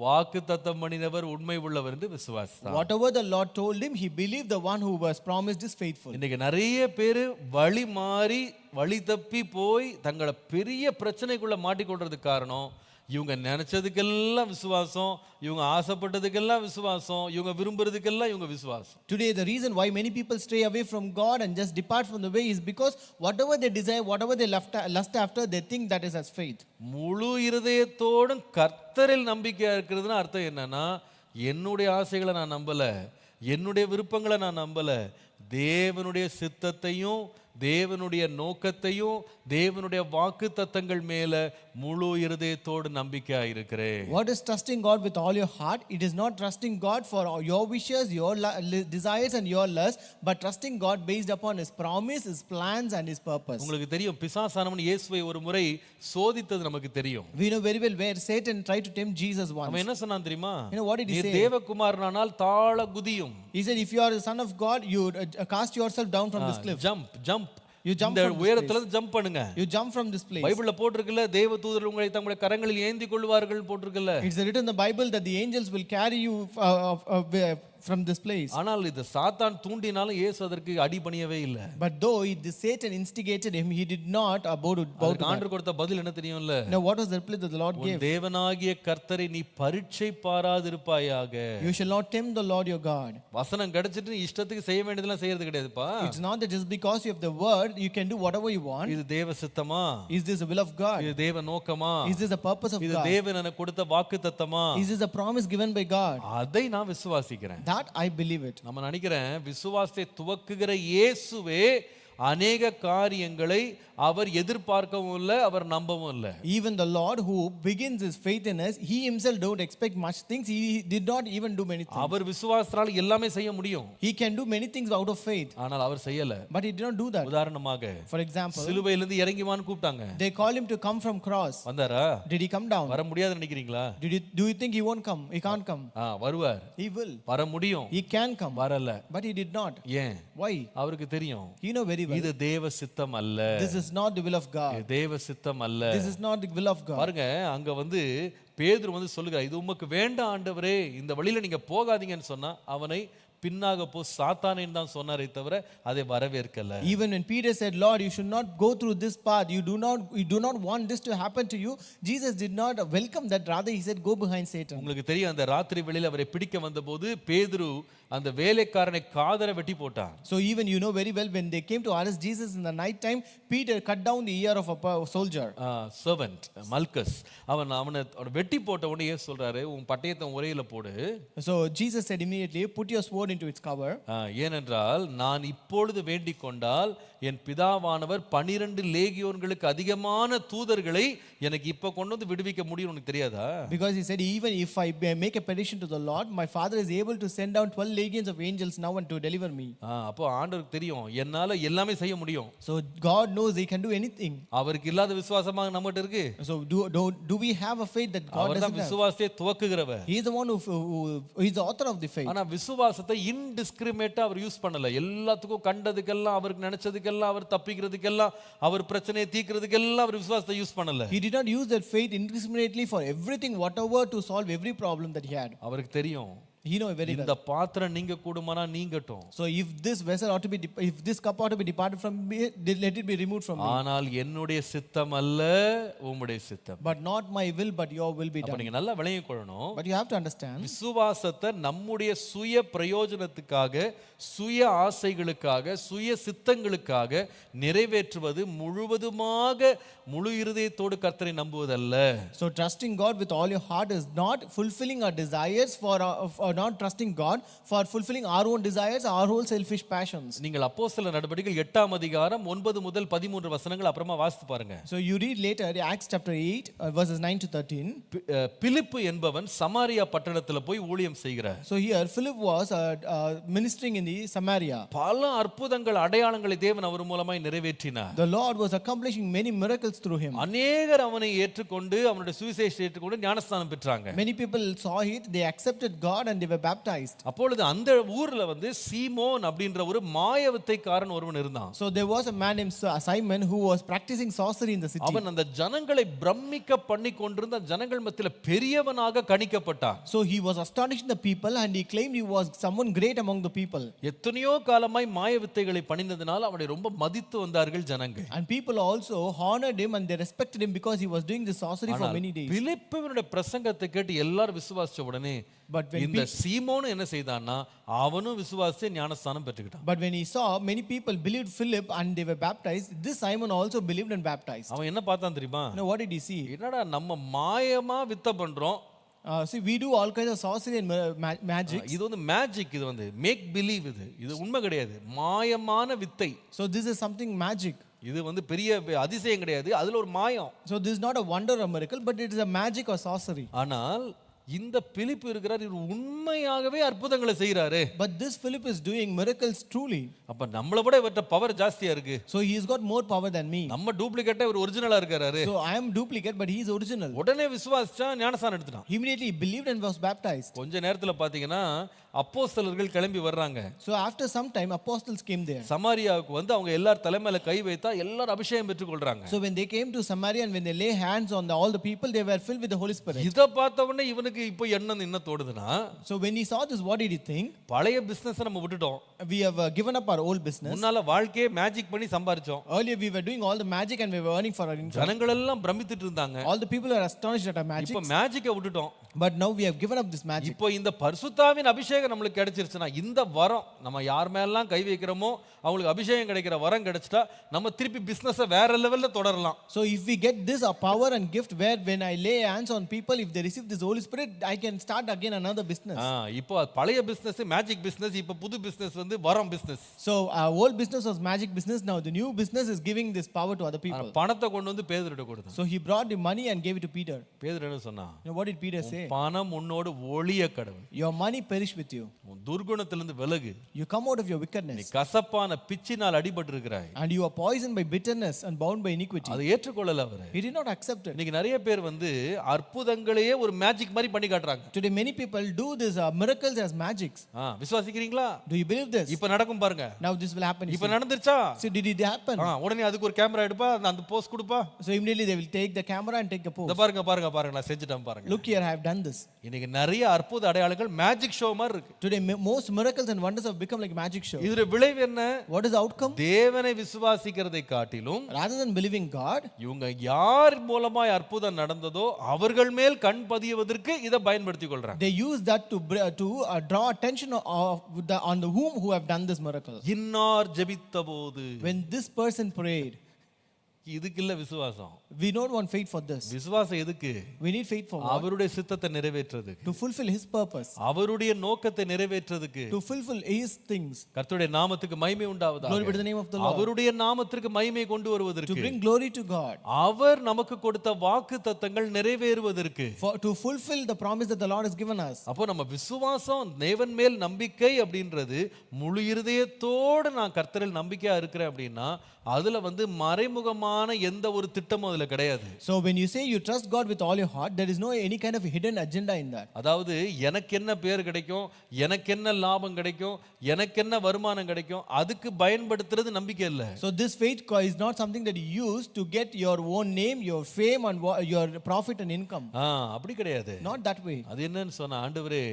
S1: வாக்குத்தத்தம் பண்ணினவர் உண்மை உள்ளவர் என்று விசுவாசித்தான்.
S2: Whatever the Lord told him, he believed the one who was promised is faithful.
S1: இன்னைக்கு நிறைய பேர் வழி மாறி வழி தப்பி போய் தங்களை பெரிய பிரச்சனைக்குள்ள மாட்டிக்கொள்றதுக்கு காரணம், இவங்க நினைச்சதுக்கெல்லாம் விசுவாசம், இவங்க ஆசைப்பட்டதுக்கெல்லாம் விசுவாசம், இவங்க விரும்புறதுக்கெல்லாம் இவங்க விசுவாசம்.
S2: Today the reason why many people stray away from God and just depart from the way is because whatever they desire, whatever they lust after, they think that is as faith.
S1: முழு இருதயத்தோடும் கர்த்தரில் நம்பிக்கையா இருக்கிறதுனா அர்த்தம் என்னன்னா, என்னுடைய ஆசைகளை நான் நம்பல, என்னுடைய விருப்பங்களை நான் நம்பல, தேவனுடைய சித்தத்தையும் தேவனுடைய நோக்கத்தையும் தேவனுடைய வாக்குத்தத்தங்கள் மேல முழு இருதயத்தோடு நம்பிக்கையா இருக்கிறேன்.
S2: What is trusting God with all your heart? It is not trusting God for your wishes, your desires and your lust, but trusting God based upon his promise, his plans and his purpose.
S1: உங்களுக்கு தெரியும், பிசாசானவன் இயேசுவை ஒரு முறை சோதித்தது நமக்கு தெரியும்.
S2: We know very well where Satan tried to tempt Jesus once.
S1: அவன் என்ன சொன்னான் தெரியுமா?
S2: You know what did he
S1: நீ
S2: say?
S1: தேவகுமாரனானால் தாழ குதியும்.
S2: He said, if you are the son of God, you cast yourself down from this cliff.
S1: Jump
S2: You jump
S1: இந்த
S2: from this
S1: உயரத்துல இருந்து jump பண்ணுங்க.
S2: You jump from this place.
S1: பைபிள்ல போட்டிருக்குல்ல, தேவ தூதர் உங்களை தங்களுடைய கரங்களில் ஏந்தி கொள்வார்கள் போட்டிருக்குல்ல.
S2: It's written in the Bible that the angels will carry you from this place.
S1: ஆனால் இது சாத்தான் தூண்டினாலும் இயேசு அதற்கு அடிபணியவே இல்லை.
S2: But though the Satan instigated him, he did not bow to
S1: ஆண்டவர் கொடுத்த பதில் என்ன தெரியும்ல?
S2: Now what was the reply that the Lord gave?
S1: தேவனாகிய கர்த்தரை நீ பரீட்சை பாராதிருப்பாயாக.
S2: You shall not tempt the Lord your God.
S1: வசனம் கிடைச்சிட்டு இஷ்டத்துக்கு செய்ய வேண்டியதெல்லாம் செய்யறது கிடையாதுப்பா.
S2: It's not that just because you have the word you can do whatever you want.
S1: இது தேவ சித்தமா?
S2: Is this the will of God?
S1: இது தேவ நோக்கமா?
S2: Is this the purpose of God?
S1: இது தேவன் எனக்கு கொடுத்த வாக்குத்தத்தமா?
S2: Is this a promise given by God?
S1: அதை நான் விசுவாசிக்கிறேன்.
S2: That I believe it.
S1: நம்ம நினைக்கிறேன் விசுவாசத்தை துவக்குகிற இயேசுவே அநேக காரியங்களை அவர் எதிர்பார்க்கவும் இல்லை, அவர் நம்பவும் இல்லை.
S2: Even the Lord who begins his faith in us, he himself don't expect much things. He did not even do many things.
S1: அவர் விசுவாசத்தால் எல்லாமே செய்ய முடியும்.
S2: He can do many things out of faith.
S1: ஆனால் அவர் செய்யல.
S2: But he did not do that.
S1: உதாரணமாக,
S2: For example,
S1: சிலுவையிலிருந்து இறங்கிவான்னு கூப்பிட்டாங்க.
S2: they called him to come from cross.
S1: வந்தாரா?
S2: Did he come down?
S1: வர முடியாதுன்னு நினைக்கிறீங்களா?
S2: Do you think he won't come? He can't come.
S1: வருவார்.
S2: He will.
S1: வர முடியும்.
S2: He can come.
S1: வரல.
S2: But he did not.
S1: ஏன்?
S2: Why?
S1: அவருக்கு தெரியும்.
S2: You know very well.
S1: இது தேவ சித்தம் அல்ல.
S2: This is not the will of God.
S1: இது தேவ சித்தம் அல்ல.
S2: This is not the will of God.
S1: பாருங்க, அங்க வந்து பேதுரு வந்து சொல்லுகிறார், இது உமக்கு வேண்டாம் ஆண்டவரே, இந்த வழியில நீங்க போகாதீங்கன்னு சொன்னா அவனை பின்னாக போ சாத்தானேன்னு தான் சொன்னாரே தவிர அதை வரவேற்கல.
S2: Even when Peter said, Lord, you should not go through this path, you do not want this to happen to you, Jesus did not welcome that, rather he said, go behind Satan.
S1: உங்களுக்கு தெரியும், அந்த ராத்திரி வேளையில அவரை பிடிக்க வந்தபோது பேதுரு அந்த வேலைக்காரனை காதரை வெட்டி போட்டான்.
S2: So even you know very well, when they came to arrest Jesus in the night time, Peter cut down the ear of a soldier.
S1: Servant மல்கஸ் அவனை வெட்டி போட்ட உடனே இயேசு சொல்றாரு, உன் பட்டயத்தை உரையில போடு.
S2: So Jesus said immediately, put your sword into its cover.
S1: ஏனென்றால் நான் இப்பொழுது வேண்டிக் கொண்டால் என் பிதாவானவர் 12 லேகியோன்களுக்கு அதிகமான தூதர்களை எனக்கு இப்ப கொண்டு வந்து விடுவிக்க முடியும். உனக்கு தெரியாதா?
S2: Because he said, even if I make a petition to the Lord, my Father is able to send down 12 legions of angels now and to deliver me.
S1: அப்போ ஆண்டவருக்கு தெரியும், என்னால எல்லாமே செய்ய முடியும்.
S2: So God knows he can do anything.
S1: அவருக்கு இல்லாத விசுவாசமா நம்மகிட்ட இருக்கு.
S2: So do we have a faith that God doesn't have?
S1: விசுவாசத்தை துவக்குகிறவர்.
S2: He is the one who is the author of the faith.
S1: ஆனா விசுவாசத்தை இன்டிஸ்கிரிமினேட்டா அவர் யூஸ் பண்ணல. எல்லாத்துக்கும் கண்டதுக்கெல்லாம் அவருக்கு நினைச்சதுக்கெல்லாம் அவர் தப்பிக்கிறதுக்கெல்லாம் அவர் பிரச்சனையை தீர்க்கிறதுக்கெல்லாம் அவர் விசுவாசத்தை யூஸ் பண்ணல.
S2: He did not use that faith indiscriminately for everything, whatever, to solve every problem that he had.
S1: அவருக்கு தெரியும்,
S2: He know very well.
S1: இந்த பாத்திரம் நீங்க கூடுமானா நீங்கட்டும்,
S2: So if this vessel ought to be, if this cup ought to be departed from me, let it be removed from me.
S1: ஆனால் என்னுடைய சித்தம் அல்ல உம்முடைய சித்தம்.
S2: But not my will, but your will be
S1: அப்ப
S2: done.
S1: நீங்க நல்லா விளங்கிக் கொள்ளணும்,
S2: But you have to understand,
S1: விசுவாசத்தை நம்முடைய சுய பிரயோஜனத்துக்காக, சுய ஆசைகளுக்காக, சுய சித்தங்களுக்காக நிறைவேற்றுவது முழுவதுமாக முழு இருதயத்தோடு கர்த்தரை நம்புவதல்ல.
S2: so trusting God with all your heart is not fulfilling our desires for not trusting God for fulfilling our own desires, our own selfish passions.
S1: நீங்கள் அப்போஸ்தலர் நடபடிகள் 8ஆம் அதிகாரம் 9 முதல் 13 வசனங்கள் அப்புறமா வாசித்து பாருங்க.
S2: So you read later Acts chapter 8 verses 9 to 13.
S1: பிலிப்பு என்பவன் சமாரியா பட்டணத்துல போய் ஊழியம் செய்கிறார்.
S2: So here Philip was ministering in the Samaria.
S1: பல அற்புதங்கள் அடையாளங்களை தேவன் அவர் மூலமாய் நிறைவேற்றினார்.
S2: The Lord was accomplishing many miracles through him.
S1: அநேகர் அவனை ஏற்றுக்கொண்டு அவனுடைய சுவிசேஷத்தை ஏற்றுக்கொண்டு ஞானஸ்நானம் பெற்றாங்க.
S2: Many people saw it, they accepted God and they were baptized.
S1: அப்பொழுது அந்த ஊர்ல வந்து சீமோன் அப்படின்ற ஒரு மாயவித்தைக்காரன் ஒருவன் இருந்தான்.
S2: So there was a man named Simon who was practicing sorcery in the city.
S1: அவன் அந்த ஜனங்களை பிரமிக்க பண்ணி கொண்டிருந்த ஜனங்கள் மத்தியில பெரியவனாக கணிக்கப்பட்டான்.
S2: So he was astonishing the people and he claimed he was someone great among the people.
S1: எத்தனையோ காலமாய் மாயவித்தைகளை பண்ணினதுனால அவனை ரொம்ப மதித்து வந்தார்கள் ஜனங்கள்.
S2: And people also honored him and they respected him because he was doing the sorcery for many days.
S1: பிலிப்புவினுடைய பிரசங்கத்தை கேட்டு எல்லாரும் விசுவாசிச்ச உடனே இந்த சீமோன் என்ன செய்தான்னா அவனும் விசுவாசிச்சு ஞானஸ்நானம் பெற்றுக்கிட்டான்.
S2: But when he saw many people believed Philip and they were baptized, this Simon also believed and baptized.
S1: அவன் என்ன பார்த்தான் தெரியுமா?
S2: Now what did he see?
S1: என்னடா நம்ம மாயமா வித்தை பண்றோம்.
S2: See, we do all kinds of sorcery and magic.
S1: இது வந்து மேஜிக், இது வந்து மேக் பிலீவ், இது உண்மை கிடையாது, மாயமான வித்தை.
S2: So this is something magic.
S1: இது வந்து பெரிய அதிசயம் கிடையாது, அதுல ஒரு மாயம்.
S2: So this is not a wonder or miracle, but it is a magic or sorcery.
S1: ஆனால் இந்த பிலிப்பு இருக்கிறார், இவர் உண்மையாகவே அற்புதங்களை செய்யறாரு.
S2: But this Philip is doing miracles truly.
S1: அப்ப நம்மள விட இவர்ட்ட பவர் ஜாஸ்தியா இருக்கு.
S2: So he has got more power than me.
S1: நம்ம டூப்ளிகேட்டா இவர் ஒரிஜினலா இருக்காரு.
S2: So I am duplicate but he is original.
S1: உடனே விசுவாசிச்சா ஞானஸ்நானம் எடுத்துட்டான்.
S2: Immediately he believed and was baptized.
S1: கொஞ்ச நேரத்துல பாத்தீங்கன்னா அப்போஸ்தலர்கள் கிளம்பி வர்றாங்க.
S2: So after some time apostles came there.
S1: சமாரியாவுக்கு வந்து அவங்க எல்லார் தலைமையில கை வைத்தா எல்லாரும் அபிஷேகம் பெற்றுக்கொள்றாங்க.
S2: So when they came to Samaria and when they lay hands on all the people, they were filled with the Holy Spirit.
S1: இத பார்த்த உடனே இவனுக்கு இப்போ என்ன தோடுதுன்னா,
S2: So when he saw this, what did he think?
S1: பழைய business நம்ம விட்டுட்டோம்.
S2: We have given up our old business.
S1: முன்னால வாழ்க்கையே மேஜிக் பண்ணி சம்பாரிச்சோம்.
S2: Earlier we were doing all the magic and we were earning for our income.
S1: ஜனங்கள் எல்லாம் பிரமித்துட்டு இருந்தாங்க.
S2: All the people were astonished at our magic.
S1: இப்போ மேஜிக்கை விட்டுட்டோம்.
S2: But now we have given up this magic.
S1: இப்போ இந்த பரிசுத்தாவின் அபிஷேகம் நம்மளுக்கு கிடைச்சிருச்சுனா, இந்த வரம் நம்ம யார் மேலலாம் கை வைக்கிறோமோ அவங்களுக்கு அபிஷேகம் கிடைக்கிற வரம் கிடைச்சிட்டா நம்ம திருப்பி பிசினஸை வேற லெவல்ல தொடரலாம்.
S2: So if we get this power and gift where when I lay hands on people, if they receive this Holy Spirit, I can start again another business.
S1: இப்போ பழைய பிசினஸ் மேஜிக் பிசினஸ், இப்போ புது பிசினஸ் வந்து வரம் business.
S2: So our old business was magic business, now the new business is giving this power to other people.
S1: பணத்தை கொண்டு வந்து பேதுருட்ட கொடுத்தான்.
S2: So he brought the money and gave it to Peter.
S1: பேதுரு என்ன சொன்னா?
S2: What did Peter say?
S1: பணம் உன்னோடு ஒளிய கடவுள்.
S2: Your money perish with you.
S1: துர்குணத்திலிருந்து விலகு.
S2: You come out of your wickedness.
S1: நீ கசப்பான பிச்சினால் அடிபட்டு இருக்கிறாய்.
S2: And you are poisoned by bitterness and bound by iniquity.
S1: அதை ஏற்றுக்கொள்ளல அவர்.
S2: He did not accept it.
S1: இன்னைக்கு நிறைய பேர் வந்து அற்புதங்களையே ஒரு மேஜிக் மாதிரி பண்ணி காட்டுறாங்க.
S2: Today many people do this miracles as magics.
S1: விசுவாசிக்கிறீங்களா?
S2: Do you believe this?
S1: இப்ப நடக்கும் பாருங்க.
S2: Now this will happen.
S1: இப்ப நடந்துருச்சா?
S2: So did it happen?
S1: உடனே அதுக்கு ஒரு கேமரா எடுப்பா, அந்த போஸ் கொடுப்பா.
S2: So immediately they will take the camera and take a pose.
S1: இத பாருங்க நான் செஞ்சிட்டேன் பாருங்க.
S2: Look here, I have done this.
S1: இன்னைக்கு நிறைய அற்புத அடையாளங்கள் மேஜிக் ஷோ மாதிரி இருக்கு.
S2: Today most miracles and wonders have become like magic show.
S1: இதோட விளைவு என்ன?
S2: What is the outcome?
S1: தேவனை விசுவாசிக்கிறதை காட்டிலும்
S2: rather than believing God,
S1: இவங்க யார் மூலமாய் அற்புதம் நடந்ததோ அவர்கள் மேல் கண் பதியவதற்கு இத பயன்படுத்திக் கொள்றாங்க.
S2: they use that to draw attention on the who have done this miracle.
S1: இன்னார் ஜெபித்தபோது,
S2: when this person prayed,
S1: இதுக்கு இல்ல விசுவாசம்.
S2: we don't want faith for this.
S1: விசுவாசம் எதுக்கு?
S2: We need faith for what?
S1: அவருடைய சித்தத்தை நிறைவேற்றதுக்கு,
S2: to fulfill his purpose,
S1: அவருடைய நோக்கத்தை நிறைவேற்றதுக்கு,
S2: to fulfill his things.
S1: கர்த்தருடைய நாமத்துக்கு மகிமை உண்டாவதாக.
S2: Glory be to the name of the Lord.
S1: அவருடைய நாமத்திற்கு மகிமை கொண்டு வருவதற்கு,
S2: to bring glory to God,
S1: அவர் நமக்கு கொடுத்த வாக்குத்தத்தங்கள் நிறைவேறுவதற்கு,
S2: to fulfill the promise that the Lord has given us.
S1: அப்போ நம்ம விசுவாசம், தேவன் மேல் நம்பிக்கை அப்படின்றது முழு இருதயத்தோடு நான் கர்த்தரில் நம்பிக்கையா இருக்கிறேன் அப்படின்னா அதுல வந்து மறைமுகமான எந்த ஒரு திட்டமும் அதுல கிடையாது.
S2: So when you say you trust God with all your heart, there is no any kind of hidden agenda in that.
S1: அதாவது எனக்கு என்ன பேர் கிடைக்கும், எனக்கு என்ன லாபம் கிடைக்கும், எனக்கு என்ன வருமானம் கிடைக்கும், அதுக்கு பயன்படுத்துறது நம்பிக்கை இல்ல.
S2: So this faith is not something that you use to get your own name, your fame and your profit and income.
S1: அப்படி கிடையாது.
S2: Not that way.
S1: அது என்னன்னு சொன்னா, ஆண்டவரே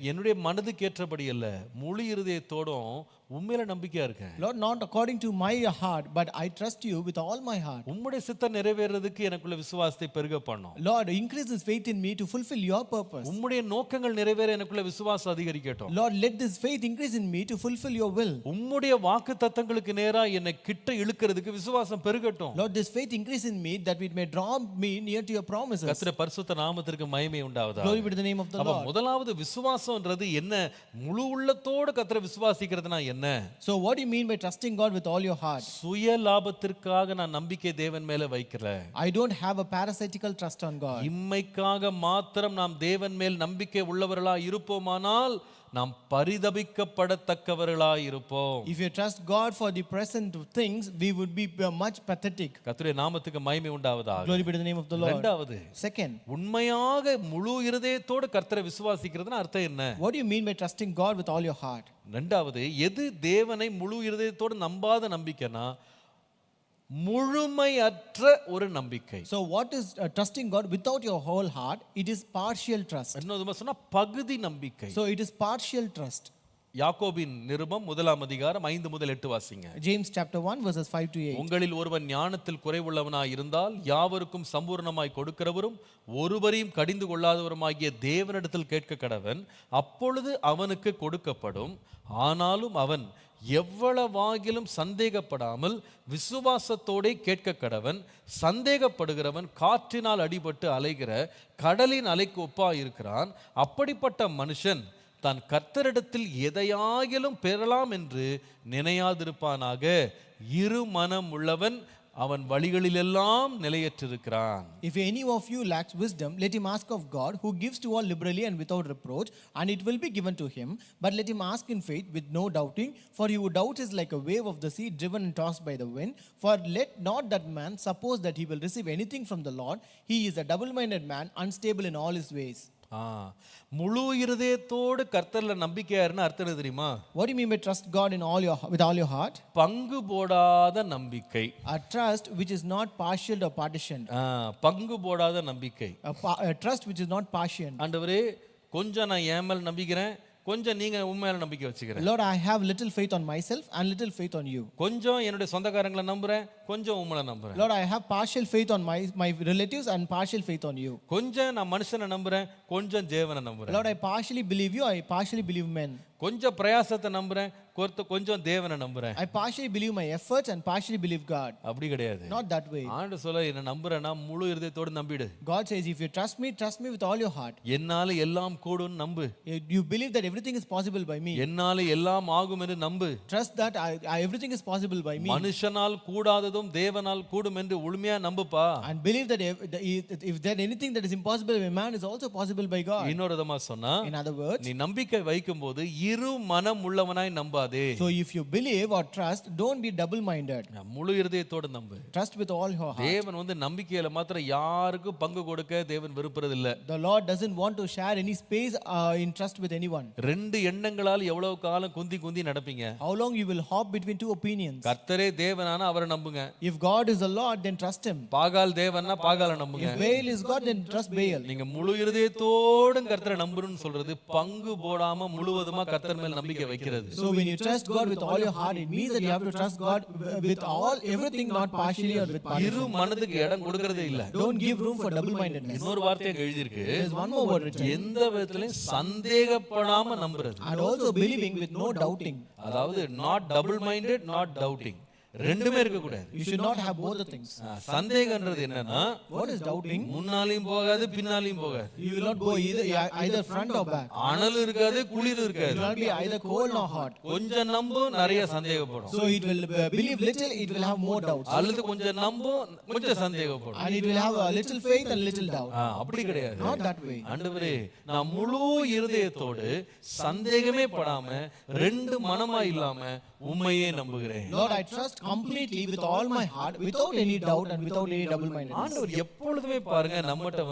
S1: என்னுடைய மனதுக்கு ஏற்றபடி அல்ல, முழு இருதயத்தோடும் உண்மையில நம்பிக்கையா இருக்கேன்.
S2: Lord, not according to my heart, but I trust you with all my heart.
S1: உம்முடைய சித்தம் நிறைவேறதுக்கு எனக்குள்ள விசுவாசத்தை பெருக பண்ணும்.
S2: Lord, increase this faith in me to fulfill your purpose.
S1: உம்முடைய நோக்கங்கள் நிறைவேற எனக்குள்ள விசுவாசம் அதிகரிக்கட்டும்.
S2: Lord, let this faith increase in me to fulfill your will.
S1: உம்முடைய வாக்குத்தத்தங்களுக்கு நேரா என்னை கிட்ட இழுக்கிறதுக்கு விசுவாசம் பெருகட்டும்.
S2: Lord, this faith increase in me that it may draw me near to your promises.
S1: கர்த்தருடைய பரிசுத்த நாமத்திற்கு மகிமை உண்டாவதாக.
S2: Glory be to the name of the
S1: அப்ப
S2: Lord.
S1: முதலாவது விசுவாசம்ன்றது என்ன? முழு உள்ளத்தோட கர்த்தரை விசுவாசிக்கிறதுனா என்ன?
S2: So what do you mean by trusting God with all your heart?
S1: சுய லாபத்திற்காக நான் நம்பிக்கை தேவன் மேல வைக்கல.
S2: I don't have a parasitical trust on God.
S1: இம்மைக்காக மாத்திரம் நாம் தேவன் மேல் நம்பிக்கை உள்ளவர்களா இருப்போமானால் நாம் பரிதபிக்கப்படத்தக்கவர்களா இருப்போம்.
S2: If you trust God for the present things, we would be much pathetic.
S1: கர்த்தருடைய நாமத்துக்கு மகிமை உண்டாவதாக.
S2: Glory be to the name of the Lord.
S1: இரண்டாவது,
S2: Second,
S1: உண்மையாக முழு இருதயத்தோடு கர்த்தரை விசுவாசிக்கிறதுனா அர்த்தம் என்ன?
S2: what do you mean by trusting God with all your heart?
S1: இரண்டாவது, எது தேவனை முழு இருதயத்தோடு நம்பாத நம்பிக்கைனா முழுமையற்ற ஒரு நம்பிக்கை.
S2: So what is trusting God without your whole heart? It is partial trust.
S1: இன்னொரு சொன்னா பகுதி நம்பிக்கை.
S2: So it is partial trust.
S1: யாக்கோபின் நிருபம் 1 அதிகாரம் 5 முதல் 8 வாசிங்க.
S2: James chapter 1 verses 5 to 8.
S1: உங்களில் ஒருவன் ஞானத்தில் குறைவுள்ளவனாய் இருந்தால் யாவருக்கும் சம்பூர்ணமாய் கொடுக்கிறவரும் ஒருவரையும் கடிந்து கொள்ளாதவருமாகிய தேவனிடத்தில் கேட்க கடவன், அப்பொழுது அவனுக்கு கொடுக்கப்படும். ஆனாலும் அவன் எவ்வளவாகிலும் சந்தேகப்படாமல் விசுவாசத்தோடே கேட்க கடவன். சந்தேகப்படுகிறவன் காற்றினால் அடிபட்டு அலைகிற கடலின் அலைக்கு ஒப்பா இருக்கிறான். அப்படிப்பட்ட மனுஷன் தான் கர்த்தரிடத்தில் எதையாகிலும் பெறலாம் என்று நினையாதிருப்பானாக. இரு மனம் உள்ளவன் அவன் வழிகளிலெல்லாம் நிலையற்றிருக்கிறான்.
S2: If any of you lacks wisdom, let him ask of God, who gives to all liberally and without reproach, and it will be given to him. But let him ask in faith with no doubting, for he who doubts is like a wave of the sea driven and tossed by the wind. For let not that man suppose that he will receive anything from the Lord. He is a double-minded man, unstable in all his ways.
S1: முழு இருதயத்தோடு கர்த்தர்ல நம்பிக்கையா இருந்தா அர்த்தம் என்ன தெரியுமா?
S2: What do you mean by trust God with all your heart?
S1: பங்கு போடாத நம்பிக்கை.
S2: A trust which is not partial or partitioned.
S1: பங்கு போடாத நம்பிக்கை.
S2: A trust which is not partial.
S1: ஆண்டவரே, கொஞ்சம் நான் என் மேல நம்பிக்கிறேன், கொஞ்சம் நீங்க உண்மையில நம்பிக்கை வச்சுக்கிறேன்.
S2: Lord, I have little faith on myself and little faith on you.
S1: கொஞ்சம் என்னுடைய சொந்தக்காரங்களை நம்புறேன், கொஞ்சம் உம்மையில நம்புறேன்.
S2: Lord, I have partial faith on my relatives and partial faith on you.
S1: கொஞ்சம் நான் மனுஷனை நம்புறேன், கொஞ்சம் தேவனை நம்புறேன்.
S2: Lord, I partially believe you, I partially believe men.
S1: கொஞ்சம் பிரயாசத்தை நம்புறேன், கொஞ்சம் தேவனை நம்புறேன்.
S2: I partially believe my efforts and partially believe God.
S1: அப்படி கிடையாது.
S2: Not that way.
S1: ஆண்டவர் சொல்ல, என்ன நம்புறேன்னா முழு இருதயத்தோடு நம்பிடு.
S2: God says, if you trust me with all your heart.
S1: என்னால எல்லாம் கூடும் நம்பு.
S2: You believe that everything is possible by me.
S1: என்னால எல்லாம் ஆகும் என்று நம்பு.
S2: Trust that everything is possible by me.
S1: மனுஷனால் கூடாததும் தேவனால் கூடும் என்று உண்மையா நம்புப்பா.
S2: And believe that if there anything that is impossible by man is also possible by God.
S1: இன்னொரு விதமா சொன்னா,
S2: in other words,
S1: நீ நம்பிக்கை வைக்கும்போது இரு மனம் உள்ளவனாய் நம்பாதே.
S2: So if you believe or trust, don't be double minded.
S1: முழு இருதயத்தோடு நம்பு.
S2: Trust with all your heart.
S1: தேவன் நம்பிக்கையில மாத்திரம் யாருக்கும் பங்கு கொடுக்க தேவன் விருப்பறது இல்ல.
S2: The Lord doesn't want to share any space in trust with anyone.
S1: ரெண்டு எண்ணங்களால் எவ்வளவு காலம் குந்தி நடப்பீங்க?
S2: How long you will hop between two opinions?
S1: கர்த்தரே தேவனானா அவரை நம்புங்க.
S2: If God is the Lord, then trust him.
S1: பாகால் தேவன்னா பாகாலை நம்புங்க.
S2: If Baal is God, then trust Baal.
S1: நீங்க முழு இருதயத்தோடு கர்த்தரை நம்புறன்னு சொல்றது பங்கு போடாம முழுவதுமா கர்த்தர் மேல் நம்பிக்கை வைக்கிறது.
S2: So when you trust God with all your heart, it means that you have to trust God with everything, not partially or with partially.
S1: இரு மனதுக்கு இடம் கொடுக்கிறதே இல்ல.
S2: Don't give room for double mindedness.
S1: இன்னொரு வார்த்தை அங்க எழுதி இருக்கு.
S2: There is one more word written.
S1: எந்த விதத்திலும் சந்தேகப்படாம நம்புறது.
S2: And also believing with no doubting.
S1: அதாவது not double minded, not doubting. ரெண்டுமே இருக்க கூடாது.
S2: You should not have both the things.
S1: சந்தேகம்ன்றது என்னன்னா,
S2: what is doubting?
S1: முன்னாலயும் போகாது பின்னாலயும் போகாது.
S2: You will not go either front or back.
S1: அனல் இருக்காது குளிர் இருக்காது.
S2: It will not be either cold nor hot.
S1: கொஞ்சம் நம்பும் நிறைய சந்தேகப்படும்.
S2: So it will believe little, it will have more doubts.
S1: அல்லது கொஞ்சம் நம்பும் கொஞ்சம் சந்தேகப்படும்.
S2: And it will have a little faith and little doubt.
S1: அப்படி கிடையாது.
S2: Not that way.
S1: ஆண்டவரே, நான் முழு இருதயத்தோடு சந்தேகமே படாம ரெண்டு மனமா இல்லாம உம்மையே நம்புகிறேன்.
S2: Lord, I trust completely with all my heart, without any doubt and without any double mindedness.
S1: ஆண்டவர் எப்பொழுதுமே பாருங்க, நம்மட்ட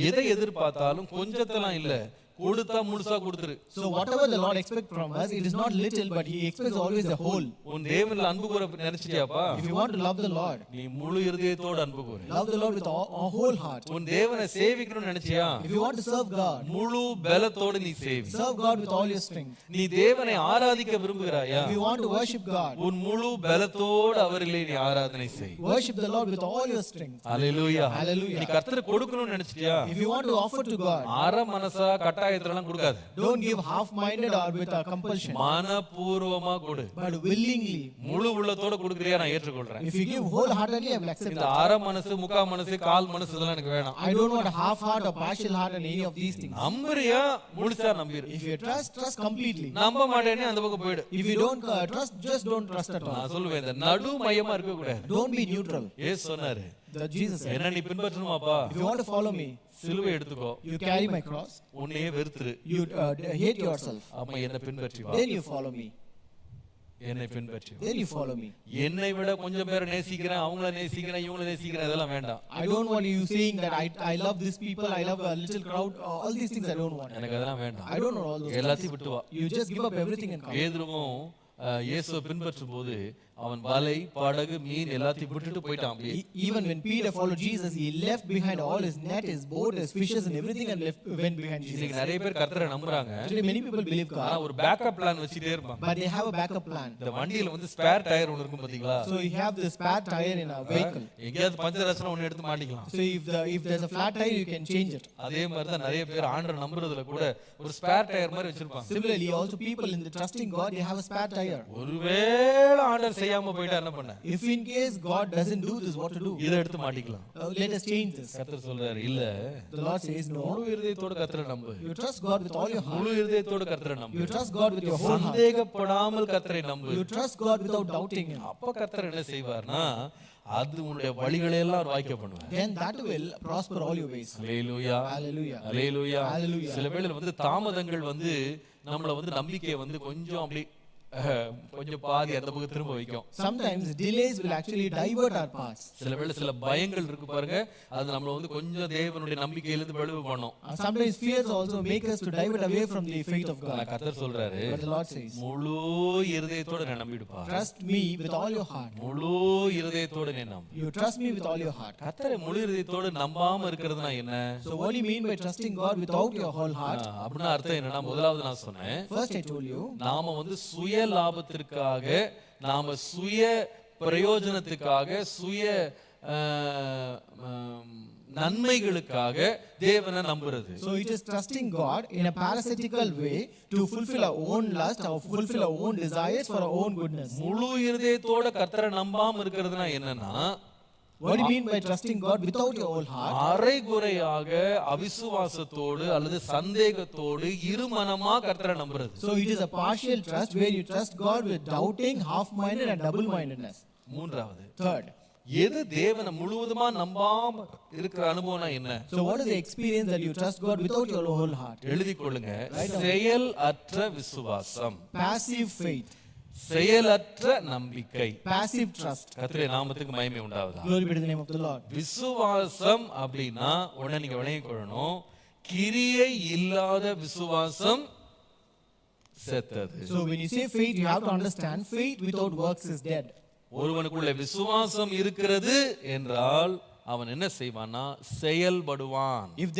S1: எதை எதிர்பார்த்தாலும் கொஞ்சத்தெல்லாம் இல்ல, கொடுத்தா முழுசா கொடுத்துரு.
S2: So whatever the Lord expects from us, it is not little, but He expects always the whole.
S1: உன் தேவனில் அன்பு கூற நினைச்சிட்டியாப்பா?
S2: If you want to love the Lord,
S1: நீ முழு இருதயத்தோடு அன்பு கூறு.
S2: love the Lord with our whole heart.
S1: உன் தேவனை சேவிக்கணும்னு நினைச்சியா?
S2: If you want to serve God,
S1: முழு பலத்தோடு நீ சேவி.
S2: serve God with all your strength.
S1: நீ தேவனை ஆராதிக்க விரும்புகிறாயா?
S2: If you want to worship God,
S1: உன் முழு பலத்தோடு அவரிலே நீ ஆராதனை செய்.
S2: worship the Lord with all your strength.
S1: Hallelujah.
S2: Hallelujah.
S1: நீ கர்த்தருக்கு கொடுக்கணும்னு நினைச்சிட்டியா?
S2: If you want to offer to God,
S1: அரை மனசா கட்டாயத்துல எல்லாம் கொடுக்காத.
S2: don't give half-minded or with a compulsion,
S1: மனப்பூர்வமா கொடு.
S2: but willingly.
S1: முழு உள்ளத்தோட கொடுக்கறியா? நான் ஏற்றுக்கொள்றேன்.
S2: If you give wholeheartedly, I will accept
S1: இந்த
S2: that.
S1: அரை மனசு, முக்கா மனசு, கால் மனசு இதெல்லாம் எனக்கு வேணாம்.
S2: I don't want a half heart or partial heart and any of these things.
S1: நம்புறியா? முழுசா நம்பிரு.
S2: If you trust completely.
S1: நம்ப மாட்டேனே அந்த பக்கம் போயிடு.
S2: If you don't trust, just don't trust at all.
S1: நான் சொல்லுவேன், இந்த நடு மையமா இருக்க கூடாது.
S2: Don't be neutral.
S1: ஏசு சொன்னாரு,
S2: That Jesus said,
S1: என்ன நீ பின்பற்றணுமாப்பா?
S2: if you want to follow me,
S1: சிலுவை எடுத்துக்கோ,
S2: you carry my cross,
S1: உன்னையே வெறுத்துரு,
S2: you hate yourself,
S1: அப்ப என்ன பின்பற்றி வா.
S2: then you follow me.
S1: என்னை பின்பற்றி வா.
S2: Then you follow me.
S1: என்னை விட கொஞ்சம் பேரை நேசிக்கிறேன், அவங்கள நேசிக்கிறேன், இவங்கள நேசிக்கிறேன், இதெல்லாம் வேண்டாம்.
S2: I don't want you saying that I love these people, I love a little crowd, all these things I don't want.
S1: எனக்கு அதெல்லாம் வேண்டாம்.
S2: I don't want all those.
S1: எல்லாத்தையும் விட்டு வா.
S2: You just give up everything and come.
S1: பேதுருவும் இயேசுவை பின்பற்றும் போது அவன் வலை, படகு, மீன் எல்லாத்தையும் விட்டுட்டு போயிட்டான். அப்படியே
S2: Even when Peter followed Jesus, he left behind all his net, his boat, his fishes and everything and went behind Jesus.
S1: இன்னைக்கு நிறைய பேர் கர்த்தரை நம்புறாங்க.
S2: Today many people believe
S1: ஆனா
S2: God,
S1: ஒரு பேக்கப் பிளான் வச்சிட்டே இருப்பாங்க.
S2: but they have a backup plan.
S1: இந்த வண்டியில வந்து ஸ்பேர் டயர் ஒன்னு இருக்கும் பாத்தீங்களா?
S2: So you have this spare tire in a vehicle.
S1: எங்கயாவது பஞ்சர் ஆச்சுனா ஒன்னு எடுத்து மாட்டிக்கலாம்.
S2: So if there's a flat tire, you can change it.
S1: அதே மாதிரி தான் நிறைய பேர் ஆண்டவரை நம்புறதுல கூட ஒரு ஸ்பேர் டயர் மாதிரி வச்சிருப்பாங்க.
S2: Similarly, also people in the trusting God, they have a spare tire.
S1: ஒருவேளை ஆண்டவர் செய்யாம போயிட்டா என்ன பண்ண?
S2: If in case God doesn't do this, what to do?
S1: இதை எடுத்து மாட்டிக்கலாம்.
S2: Let us change this.
S1: கர்த்தர் சொல்றாரு, இல்ல,
S2: The Lord says no.
S1: முழு இருதயத்தோட கர்த்தரை நம்பு.
S2: You trust God with all your heart.
S1: முழு இருதயத்தோட கர்த்தரை நம்பு.
S2: You trust God with your whole heart.
S1: சந்தேகப்படாமல் கர்த்தரை நம்பு.
S2: You trust God without doubting Him.
S1: அப்ப கர்த்தர் என்ன செய்வார்னா, அது உன்னுடைய வழிகளை எல்லாம் வாய்க்க பண்ணுவார்.
S2: Then that will prosper all your ways.
S1: Hallelujah.
S2: Hallelujah.
S1: Hallelujah.
S2: Hallelujah.
S1: சில வேளையில வந்து தாமதங்கள் வந்து நம்மள வந்து நம்பிக்கையை வந்து கொஞ்சம் அப்படி கொஞ்சம் பாதி அந்த பக்கம் திரும்ப வைக்கும்.
S2: Sometimes delays will actually divert our paths.
S1: சில வேளை சில பயங்கள் இருக்கு பாருங்க, அது நம்மள வந்து கொஞ்சம் தேவனுடைய நம்பிக்கையிலிருந்து வெளியே பண்ணும்.
S2: Sometimes fears also make us to divert away from the faith of God.
S1: கர்த்தர் சொல்றாரு,
S2: But the Lord says,
S1: முழு இருதயத்தோட நான் நம்பிடுப்பா.
S2: trust me with all your heart.
S1: முழு இருதயத்தோட நீ நம்பு.
S2: You trust me with all your heart.
S1: கர்த்தரை முழு இருதயத்தோட நம்பாம இருக்கிறதுனா என்ன?
S2: So what do you mean by trusting God without your whole heart?
S1: அப்படின்னா அர்த்தம் என்னன்னா, முதலாவது நான் சொன்னேன்,
S2: First I told you,
S1: நாம வந்து சுய லாபத்திற்காக, நாம சுய பிரயோஜனத்துக்காக, சுய நன்மைகளுக்காக தேவனை நம்புறது.
S2: so it is trusting God in a parasitical way to fulfill our own lust or fulfill our own desires for our own goodness.
S1: முழு இருதயத்தோட கர்த்தரை நம்பாம இருக்கிறதுனா என்னன்னா,
S2: What do you mean by trusting God without your whole heart?
S1: அரைகுறையாக அவிசுவாசத்தோடு அல்லது சந்தேகத்தோடு இருமனமா கர்த்தரை நம்புறது.
S2: So it is a partial trust where you trust God with doubting, half-minded and double-mindedness.
S1: மூன்றாவது,
S2: Third,
S1: எது தேவனை முழுவதுமா நம்பாம இருக்கிற அனுபவம்னா என்ன?
S2: so what is the experience that you trust God without your whole heart?
S1: எழுதிக் கொள்ளுங்க, செயல் அற்ற விசுவாசம்,
S2: Passive faith,
S1: செயலற்ற நம்பிக்கை.
S2: passive trust.
S1: கர்த்தருடைய நாமத்துக்கு மகிமை உண்டாவதா.
S2: Glory be to the name of the Lord.
S1: விசுவாசம் அப்படின்னா உடனே நீங்க விளங்கிக் கொள்ளணும், கிரியை இல்லாத விசுவாசம் செத்தது.
S2: So when you say faith, you have to understand faith without works is dead.
S1: ஒருவனுக்குள்ள விசுவாசம் இருக்கிறது என்றால் அவன் என்ன செய்வானா, செயல்படுவான்.
S2: If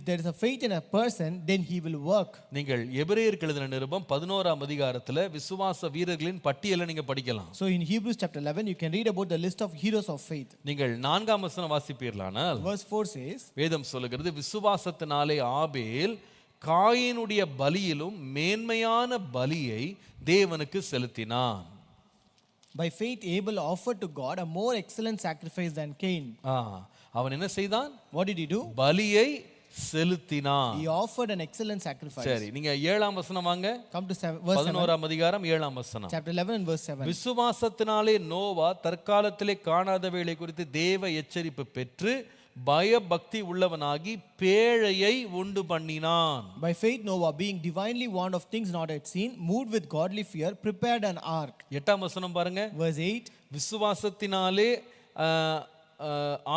S2: there is a faith in a person, then he will work.
S1: நீங்கள் எபிரேயருக்கு எழுதின நிருபம் 11ஆம் அதிகாரத்துல விசுவாச வீரர்களின் பட்டியலை நீங்க படிக்கலாம்.
S2: So in Hebrews chapter 11, you can read about the list of heroes of faith.
S1: நீங்கள் 4ஆம் வசனம் வாசிப்பீர்களானால்,
S2: Verse 4 says,
S1: வேதம் சொல்லுகிறது, விசுவாசத்தினாலே ஆபேல் காயினுடைய பலியிலும் மேன்மையான பலியை தேவனுக்கு செலுத்தினான்.
S2: by faith Abel offered to God a more excellent sacrifice than Cain.
S1: அவன் என்ன செய்தான்?
S2: What did he do?
S1: பலியை செலுத்தினான்.
S2: He offered an excellent sacrifice.
S1: சரி, நீங்க 7ஆம் வசனம் வாங்க.
S2: Come to verse 7.
S1: 11ஆம் அதிகாரம் 7ஆம் வசனம்.
S2: Chapter 11 and verse 7.
S1: விசுவாசத்தினாலே நோவா தற்காலத்திலே காணாதவைகளை குறித்து தேவ எச்சரிப்பு பெற்று பயபக்தி உள்ளவனாகி பேழையை உண்டு பண்ணினான்.
S2: By faith Noah, being divinely warned of things not yet seen, moved with godly fear, prepared an ark.
S1: 8ஆம் வசனம் பாருங்க.
S2: Verse 8.
S1: விசுவாசத்தினாலே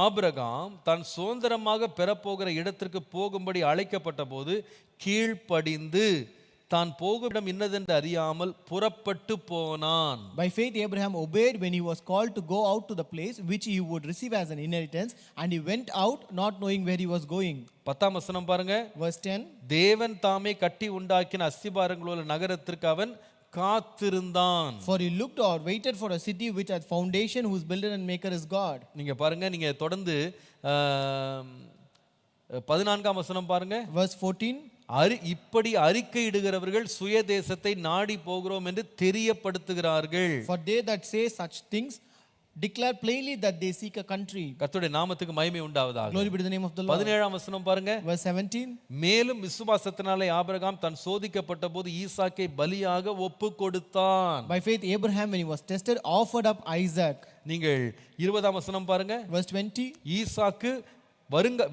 S1: ஆபிரகாம் தான் சுதந்திரமாக பெறப்போகிற இடத்திற்கு போகும்படி அழைக்கப்பட்ட போது கீழ்ப்படிந்து தான் போகும் இடம் இன்னதென்று அறியாமல் புறப்பட்டு போனான்.
S2: By faith Abraham obeyed when he was called to go out to the place which he would receive as an inheritance, and he went out not knowing where he was going.
S1: 10ஆம் வசனம் பாருங்க.
S2: Verse 10.
S1: தேவன் தாமே கட்டி உண்டாக்கின அஸ்திபாரங்களுள்ள நகரத்திற்கு அவன் காத்திருந்தான்.
S2: For he looked or waited for a city which has foundation, whose builder and maker is God.
S1: நீங்க பாருங்க, நீங்க தொடர்ந்து 14ஆம் வசனம் பாருங்க.
S2: Verse 14.
S1: இப்படி அறிக்கையிடுகிறவர்கள் சுய தேசத்தை நாடி போகிறோம் என்று தெரியப்படுத்துகிறார்கள்.
S2: For they that say such things declare plainly that they seek a country.
S1: கர்த்தருடைய நாமத்துக்கு மகிமை உண்டாவதாக.
S2: Glory be to the name of the Lord.
S1: 17ஆம் வசனம் பாருங்க.
S2: Verse 17.
S1: மேலும் விசுவாசத்தினாலே ஆபிரகாம் தான் சோதிக்கப்பட்ட போது ஈசாக்கை பலியாக ஒப்பு கொடுத்தான்.
S2: By faith Abraham, when he was tested, offered up Isaac.
S1: நீங்கள் 20ஆம் வசனம் பாருங்க.
S2: Verse 20.
S1: ஈசாக்கு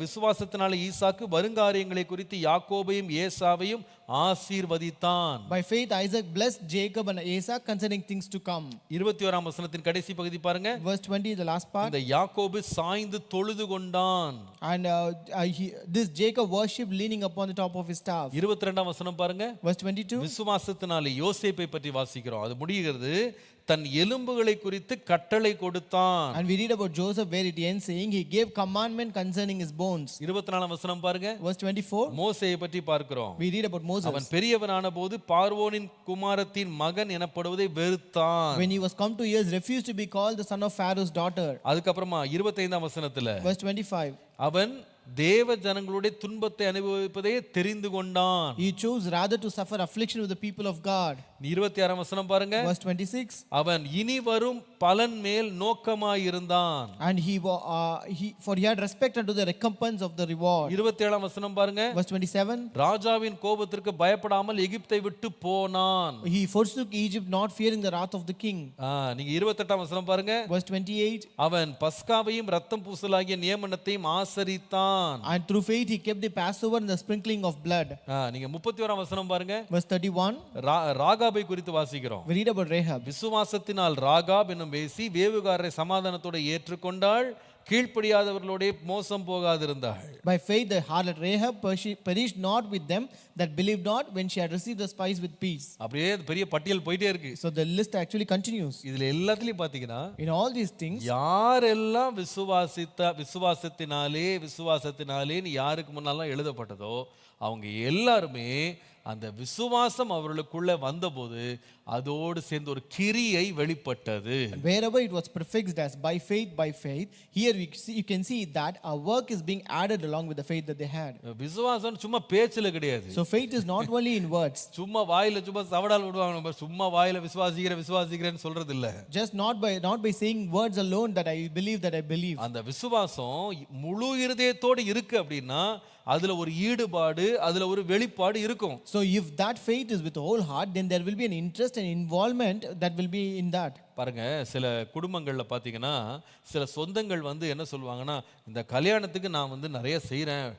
S1: விசுவாசத்தினாலே ஈசாக்கு வருங்காரியங்களை குறித்து யாக்கோபையும் ஏசாவையும் ஆசீர்வதித்தான்.
S2: By faith Isaac blessed Jacob and Esau concerning things to come.
S1: 21ஆம் வசனத்தின் கடைசி பகுதி பாருங்க.
S2: Verse 20, the last part.
S1: இந்த யாக்கோபு சாய்ந்து தொழுது கொண்டான்.
S2: And this Jacob worshipped leaning upon the top of his staff.
S1: 22ஆம் வசனம் பாருங்க.
S2: Verse 22.
S1: விசுவாசத்தினாலே யோசேப்பை பற்றி வாசிக்கிறோம். அது முடிகிறது, தன் எலும்புகளை குறித்து கட்டளை கொடுத்தான்.
S2: And we read about Joseph where it ends saying he gave commandment concerning his bones.
S1: 24ஆம் வசனம் பாருங்க.
S2: Verse 24.
S1: மோசேயை பற்றி பார்க்கிறோம்.
S2: We read about Moses.
S1: அவன் பெரியவனான போது பார்வோனின் குமாரத்தின் மகன் எனப்படுவதை வெறுத்தான்.
S2: When he was come to years, refused to be called the son of Pharaoh's daughter.
S1: அதுக்கப்புறமா 25ஆம் வசனத்துல
S2: Verse 25.
S1: அவன் தேவ ஜனங்களுடைய துன்பத்தை அனுபவிப்பதை தெரிந்து கொண்டான்.
S2: He chose rather to suffer affliction with the people of God.
S1: 26ஆம் வசனம் பாருங்க.
S2: Verse 26.
S1: அவன் இனி வரும் பலன் மேல் நோக்கமாய் இருந்தான்.
S2: And for he had respect unto the recompense of the reward.
S1: 27ஆம் வசனம் பாருங்க.
S2: Verse 27.
S1: ராஜாவின் கோபத்திற்கு பயப்படாமல் எகிப்தை விட்டு போனான்.
S2: He forsook Egypt, not fearing the wrath of the king.
S1: நீங்க 28ஆம் வசனம் பாருங்க.
S2: Verse 28.
S1: அவன் பஸ்காவையும் ரத்தம் பூசலாகிய நியமனத்தையும் ஆசரித்தான்.
S2: And through faith he kept the Passover and the sprinkling of blood.
S1: நீங்க 31ஆம் வசனம் பாருங்க.
S2: Verse 31.
S1: ராகாபை குறித்து வாசிக்கிறோம்.
S2: We read about Rahab.
S1: விசுவாசத்தினால் ராகாப் என்னும் வேசி வேவுகாரரை சமாதானத்தோடு ஏற்றுக்கொண்டாள், கீழ்ப்படியாதவர்களோட மோசம் போகாதிருந்தாள்.
S2: By faith the harlot Rahab perished not with them that believed not, when she had received the spice with peace.
S1: அப்படியே பெரிய பட்டியல் போயிட்டே இருக்கு.
S2: So the list actually continues.
S1: இதுல எல்லாத்துலயும் பாத்தீங்கன்னா,
S2: in all these things,
S1: யாரெல்லாம் விசுவாசத்தினாலே யாருக்கு முன்னாலாம் எழுதப்பட்டதோ அவங்க எல்லாருமே அந்த விசுவாசம் அவர்களுக்குள்ள வந்தபோது அதோடு சேர்ந்து ஒரு கிரியை வெளிப்பட்டது.
S2: Wherever it was prefixed as by faith, here you can see that a work is being added along with the faith that they had.
S1: விசுவாசம் சும்மா பேச்சில கிடையாது.
S2: So faith is not only in words.
S1: சும்மா வாயில சும்மா சவடால் விடுவாங்க, சும்மா வாயில விசுவாசிக்கிறேன்னு சொல்றது இல்ல.
S2: Just not by saying words alone that I believe that I believe.
S1: அந்த விசுவாசம் முழு இருதயத்தோடு இருக்கு அப்படின்னா அதுல ஒரு ஈடுபாடு, அதுல ஒரு வெளிப்பாடு இருக்கும்.
S2: So if that faith is with the whole heart, then there will be an interest and involvement that will be in that.
S1: பாருங்க, சில குடும்பங்கள்ல பாத்தீங்கன்னா சில சொந்தங்கள் என்ன சொல்லுவாங்கன்னா, இந்த கல்யாணத்துக்கு நான் நிறைய செய்றேன்,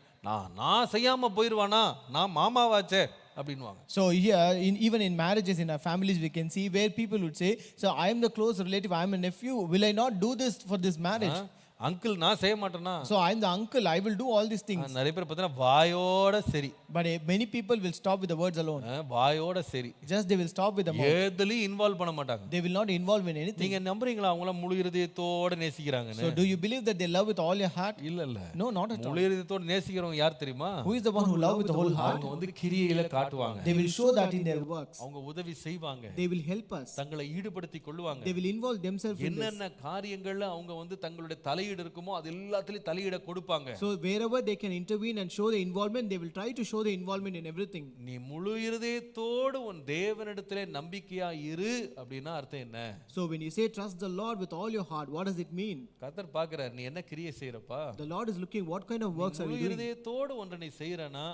S1: நான் செய்யாம போயிடுவானா, நான் மாமாவாச்சே அப்படின்வாங்க.
S2: So here even in marriages in our families we can see where people would say, so I am the close relative, I am a nephew, will I not do this for this marriage?
S1: Uncle நான் செய்ய மாட்டேனா,
S2: so I am the uncle, I will do all these things.
S1: நிறைய பேர் பார்த்தீங்கன்னா வாயோட சரி,
S2: but many people will stop with the words alone.
S1: வாயோட சரி,
S2: just they will stop with the mouth.
S1: எதுலயும் involve பண்ண மாட்டாங்க.
S2: they will not involve in anything.
S1: நீங்க நம்புறீங்களா அவங்கள முழு இதயத்தோட நேசிக்கறாங்கன்னு?
S2: so do you believe that they love with all your heart?
S1: இல்ல
S2: no, not at all.
S1: முழு இதயத்தோட நேசிக்கறவங்க யார் தெரியுமா?
S2: who is the one who love with the whole heart?
S1: அவங்க கிரியையில காட்டுவாங்க.
S2: they will show that in their works.
S1: அவங்க உதவி செய்வாங்க.
S2: they will help us.
S1: தங்களை ஈடுபடுத்திக் கொள்வாங்க.
S2: they will involve themselves in this.
S1: என்னென்ன காரியங்கள்ல அவங்க தங்களுடைய தலையீடு இருக்குமோ அது எல்லாத்துலயும் தலையிட கொடுப்பாங்க.
S2: so wherever they can intervene and show the involvement, they will try to show the involvement in everything.
S1: நீ முழு இதயத்தோடு உன் தேவனிடத்திலே நம்பிக்கையா இரு அப்படினா அர்த்தம் என்ன?
S2: so when you say trust the Lord with all your heart, what does it mean?
S1: கர்த்தர் பார்க்கறார் நீ என்ன கிரியை செய்றப்பா.
S2: the Lord is looking what kind of works are you doing.
S1: முழு இதயத்தோடு ஒன்றை நீ செய்றனா